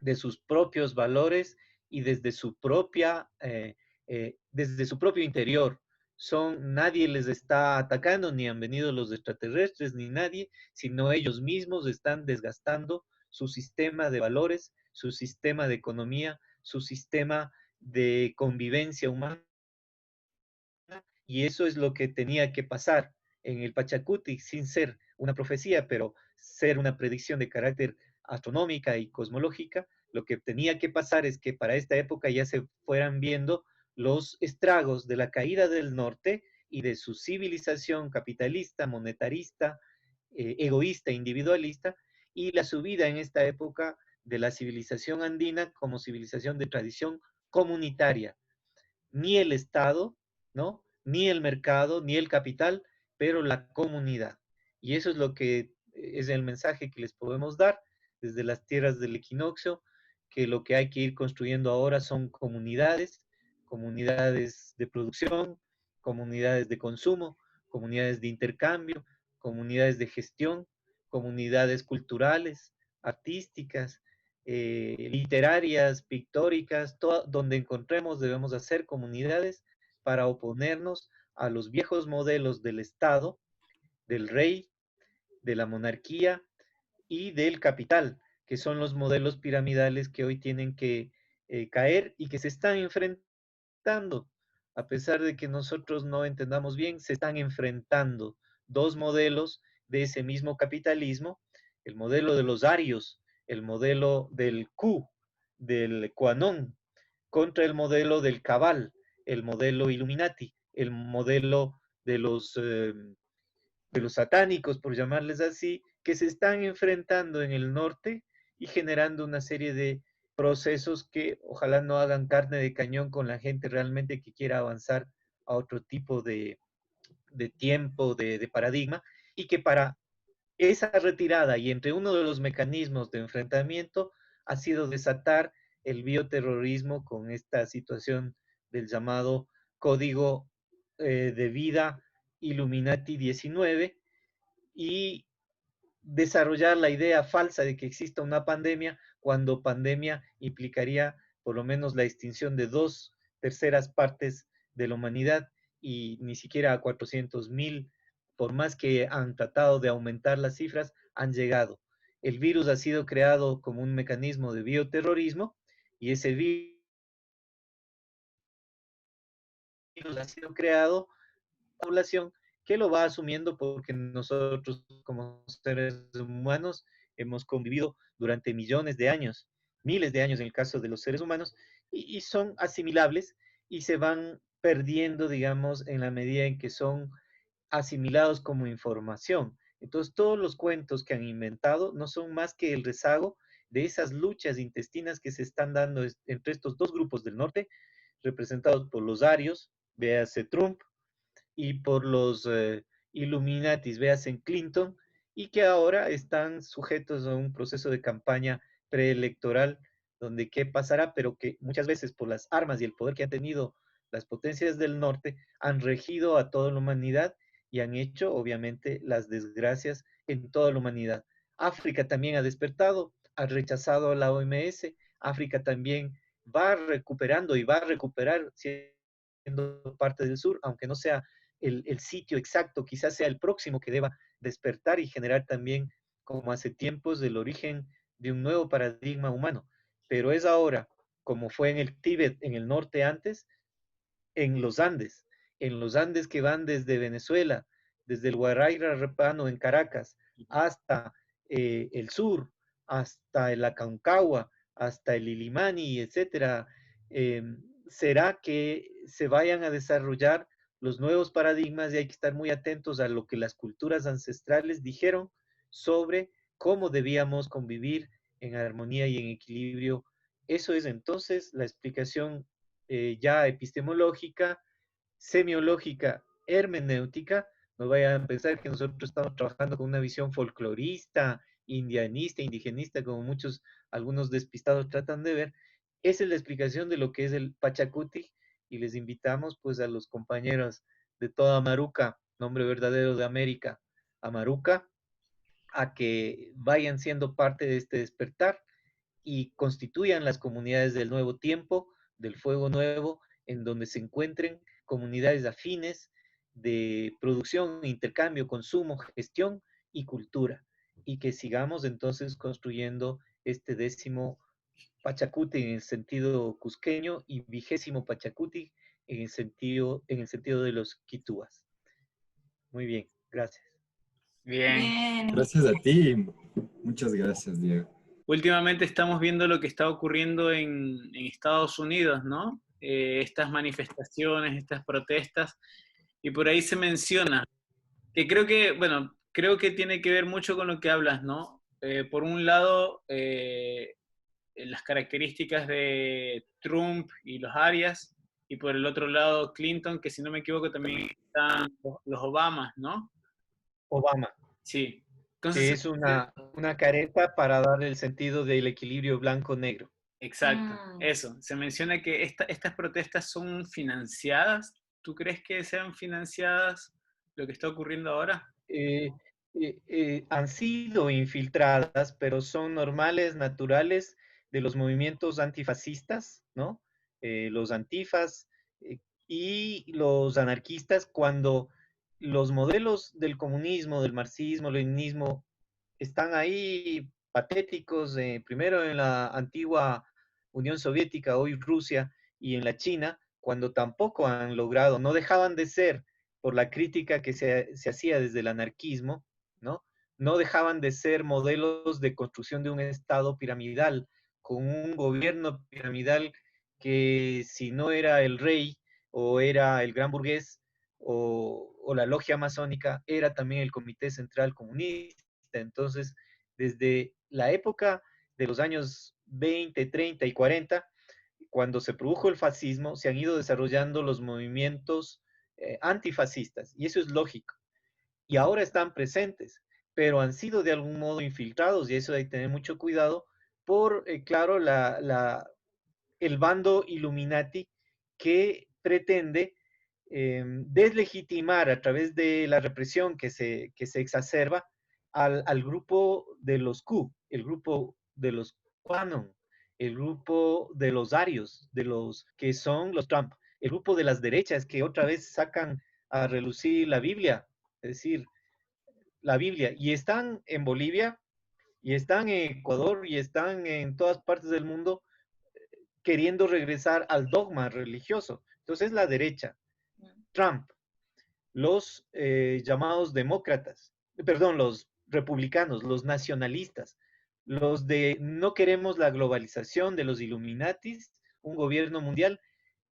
de sus propios valores y desde su propio interior. Nadie les está atacando, ni han venido los extraterrestres, ni nadie, sino ellos mismos están desgastando su sistema de valores, su sistema de economía, su sistema de convivencia humana, y eso es lo que tenía que pasar en el Pachacuti, sin ser una profecía, pero ser una predicción de carácter astronómica y cosmológica. Lo que tenía que pasar es que para esta época ya se fueran viendo los estragos de la caída del norte y de su civilización capitalista, monetarista, egoísta, individualista, y la subida en esta época de la civilización andina como civilización de tradición comunitaria. Ni el Estado, ¿no? Ni el mercado, ni el capital, pero la comunidad. Y eso es lo que es el mensaje que les podemos dar desde las tierras del equinoccio, que lo que hay que ir construyendo ahora son comunidades, comunidades de producción, comunidades de consumo, comunidades de intercambio, comunidades de gestión, comunidades culturales, artísticas, literarias, pictóricas, donde encontremos debemos hacer comunidades para oponernos a los viejos modelos del Estado, del rey, de la monarquía y del capital, que son los modelos piramidales que hoy tienen que caer y que se están enfrentando. A pesar de que nosotros no entendamos bien, se están enfrentando dos modelos de ese mismo capitalismo, el modelo de los arios, el modelo del Q, del Quanon, contra el modelo del Cabal, el modelo Illuminati, el modelo de los satánicos, por llamarles así, que se están enfrentando en el norte y generando una serie de procesos que ojalá no hagan carne de cañón con la gente realmente que quiera avanzar a otro tipo de tiempo, de paradigma, y que para esa retirada y entre uno de los mecanismos de enfrentamiento ha sido desatar el bioterrorismo con esta situación del llamado Código de Vida Illuminati 19 y desarrollar la idea falsa de que exista una pandemia cuando pandemia implicaría por lo menos la extinción de 2/3 partes de la humanidad y ni siquiera a 400.000, por más que han tratado de aumentar las cifras, han llegado. El virus ha sido creado como un mecanismo de bioterrorismo y ese virus ha sido creado población que lo va asumiendo porque nosotros como seres humanos hemos convivido durante millones de años, miles de años en el caso de los seres humanos, y son asimilables y se van perdiendo, digamos, en la medida en que son asimilados como información. Entonces, todos los cuentos que han inventado no son más que el rezago de esas luchas intestinas que se están dando entre estos dos grupos del norte, representados por los arios, véase Trump, y por los Illuminatis, véase Clinton, y que ahora están sujetos a un proceso de campaña preelectoral donde qué pasará, pero que muchas veces por las armas y el poder que han tenido las potencias del norte han regido a toda la humanidad y han hecho, obviamente, las desgracias en toda la humanidad. África también ha despertado, ha rechazado a la OMS, África también va recuperando y va a recuperar siendo parte del sur, aunque no sea el sitio exacto, quizás sea el próximo que deba despertar y generar también, como hace tiempos, el origen de un nuevo paradigma humano. Pero es ahora, como fue en el Tíbet, en el norte antes, en los Andes que van desde Venezuela, desde el Guaraíra Repano en Caracas, hasta el sur, hasta el Aconcagua, hasta el Illimani, etcétera, será que se vayan a desarrollar los nuevos paradigmas y hay que estar muy atentos a lo que las culturas ancestrales dijeron sobre cómo debíamos convivir en armonía y en equilibrio. Eso es entonces la explicación ya epistemológica, semiológica, hermenéutica. No vayan a pensar que nosotros estamos trabajando con una visión folclorista, indianista, indigenista, como algunos despistados tratan de ver. Esa es la explicación de lo que es el Pachacuti, y les invitamos pues a los compañeros de toda Amaruca, nombre verdadero de América, Amaruca, a que vayan siendo parte de este despertar y constituyan las comunidades del nuevo tiempo, del fuego nuevo, en donde se encuentren comunidades afines de producción, intercambio, consumo, gestión y cultura, y que sigamos entonces construyendo este 10º Pachacuti en el sentido cusqueño y 20º Pachacuti en el sentido de los quitúas. Muy bien, gracias. Bien. Gracias a ti. Muchas gracias, Diego. Últimamente estamos viendo lo que está ocurriendo en Estados Unidos, ¿no? Estas manifestaciones, estas protestas, y por ahí se menciona, que creo que tiene que ver mucho con lo que hablas, ¿no? Por un lado, las características de Trump y los Arias, y por el otro lado Clinton, que si no me equivoco también están los Obamas, ¿no? Obama. Sí. Entonces, que es una careta para dar el sentido del equilibrio blanco-negro. Exacto, eso. Se menciona que estas protestas son financiadas. ¿Tú crees que sean financiadas lo que está ocurriendo ahora? Han sido infiltradas, pero son normales, naturales de los movimientos antifascistas, ¿no? Los antifas y los anarquistas, cuando los modelos del comunismo, del marxismo, leninismo, están ahí patéticos, primero en la antigua Unión Soviética, hoy Rusia, y en la China, cuando tampoco han logrado, no dejaban de ser, por la crítica que se hacía desde el anarquismo, ¿no? No dejaban de ser modelos de construcción de un Estado piramidal, con un gobierno piramidal que si no era el rey o era el gran burgués o la logia masónica, era también el Comité Central Comunista. Entonces, desde la época de los años 20, 30 y 40, cuando se produjo el fascismo, se han ido desarrollando los movimientos antifascistas, y eso es lógico. Y ahora están presentes, pero han sido de algún modo infiltrados, y eso hay que tener mucho cuidado por, claro, el bando Illuminati que pretende deslegitimar a través de la represión que se exacerba al grupo de los Q, el grupo de los QAnon, el grupo de los Arios, de los que son los Trump, el grupo de las derechas que otra vez sacan a relucir la Biblia, es decir, la Biblia, y están en Bolivia, y están en Ecuador, y están en todas partes del mundo queriendo regresar al dogma religioso. Entonces la derecha, Trump, los llamados demócratas, perdón, los republicanos, los nacionalistas, los de no queremos la globalización de los Illuminatis, un gobierno mundial,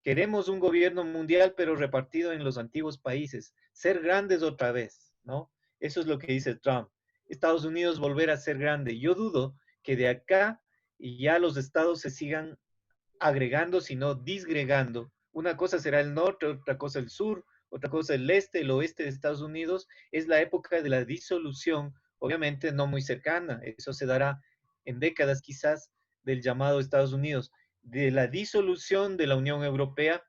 queremos un gobierno mundial pero repartido en los antiguos países, ser grandes otra vez, ¿no? Eso es lo que dice Trump. Estados Unidos volver a ser grande. Yo dudo que de acá y ya los estados se sigan agregando, sino disgregando. Una cosa será el norte, otra cosa el sur, otra cosa el este, el oeste de Estados Unidos. Es la época de la disolución, obviamente no muy cercana, eso se dará en décadas quizás, del llamado Estados Unidos, de la disolución de la Unión Europea,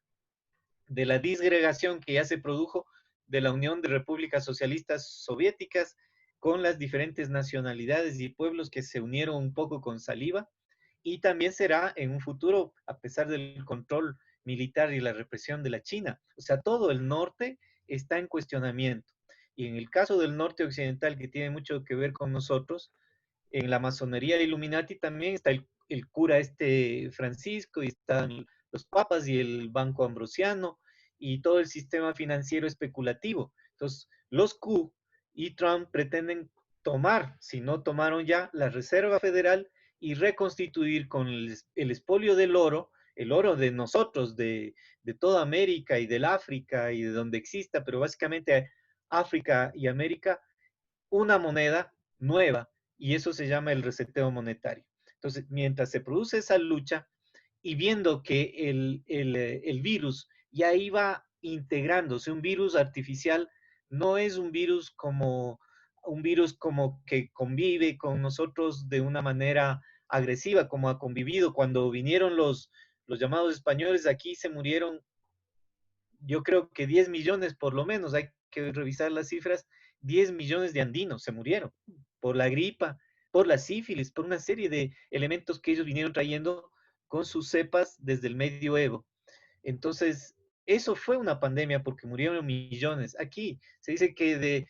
de la disgregación que ya se produjo de la Unión de Repúblicas Socialistas Soviéticas con las diferentes nacionalidades y pueblos que se unieron un poco con saliva, y también será en un futuro, a pesar del control militar y la represión de la China. O sea, todo el norte está en cuestionamiento. Y en el caso del norte occidental, que tiene mucho que ver con nosotros, en la masonería Illuminati también está el cura Francisco, y están los papas y el Banco Ambrosiano, y todo el sistema financiero especulativo. Entonces, los Q y Trump pretenden tomar, si no tomaron ya, la Reserva Federal y reconstituir con el expolio del oro, el oro de nosotros, de toda América y del África y de donde exista, pero básicamente África y América, una moneda nueva, y eso se llama el reseteo monetario. Entonces, mientras se produce esa lucha, y viendo que el virus ya iba integrándose, un virus artificial no es un virus como que convive con nosotros de una manera agresiva, como ha convivido. Cuando vinieron los llamados españoles, aquí se murieron, yo creo que 10 millones por lo menos, hay que revisar las cifras, 10 millones de andinos se murieron por la gripa, por la sífilis, por una serie de elementos que ellos vinieron trayendo con sus cepas desde el medioevo. Entonces, eso fue una pandemia porque murieron millones. Aquí se dice que de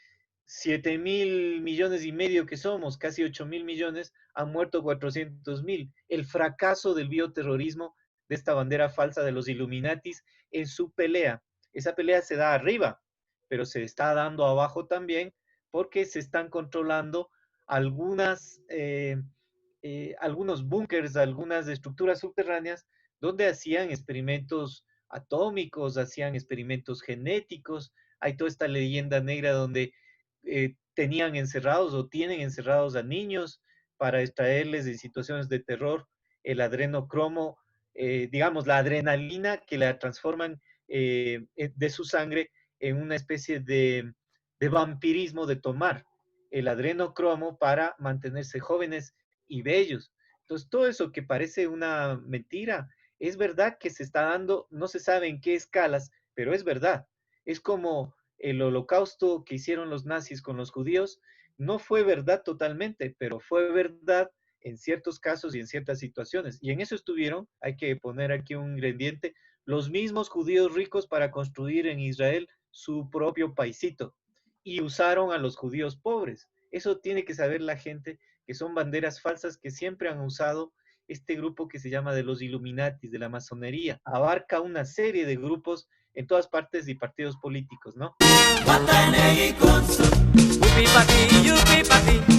7.000 millones y medio que somos, casi 8.000 millones, han muerto 400.000. El fracaso del bioterrorismo, de esta bandera falsa de los Illuminatis en su pelea. Esa pelea se da arriba, pero se está dando abajo también porque se están controlando algunos búnkers, algunas estructuras subterráneas donde hacían experimentos atómicos, hacían experimentos genéticos. Hay toda esta leyenda negra donde tenían encerrados o tienen encerrados a niños para extraerles en situaciones de terror el adrenocromo, digamos, la adrenalina que la transforman de su sangre en una especie de vampirismo de tomar el adrenocromo para mantenerse jóvenes y bellos. Entonces, todo eso que parece una mentira, es verdad que se está dando, no se sabe en qué escalas, pero es verdad. Es como el holocausto que hicieron los nazis con los judíos, no fue verdad totalmente, pero fue verdad en ciertos casos y en ciertas situaciones. Y en eso estuvieron, hay que poner aquí un ingrediente, los mismos judíos ricos para construir en Israel su propio paisito. Y usaron a los judíos pobres. Eso tiene que saber la gente, que son banderas falsas que siempre han usado este grupo que se llama de los Illuminatis, de la masonería. Abarca una serie de grupos en todas partes y partidos políticos, ¿no? Yupi pa' ti, yupi pa' ti.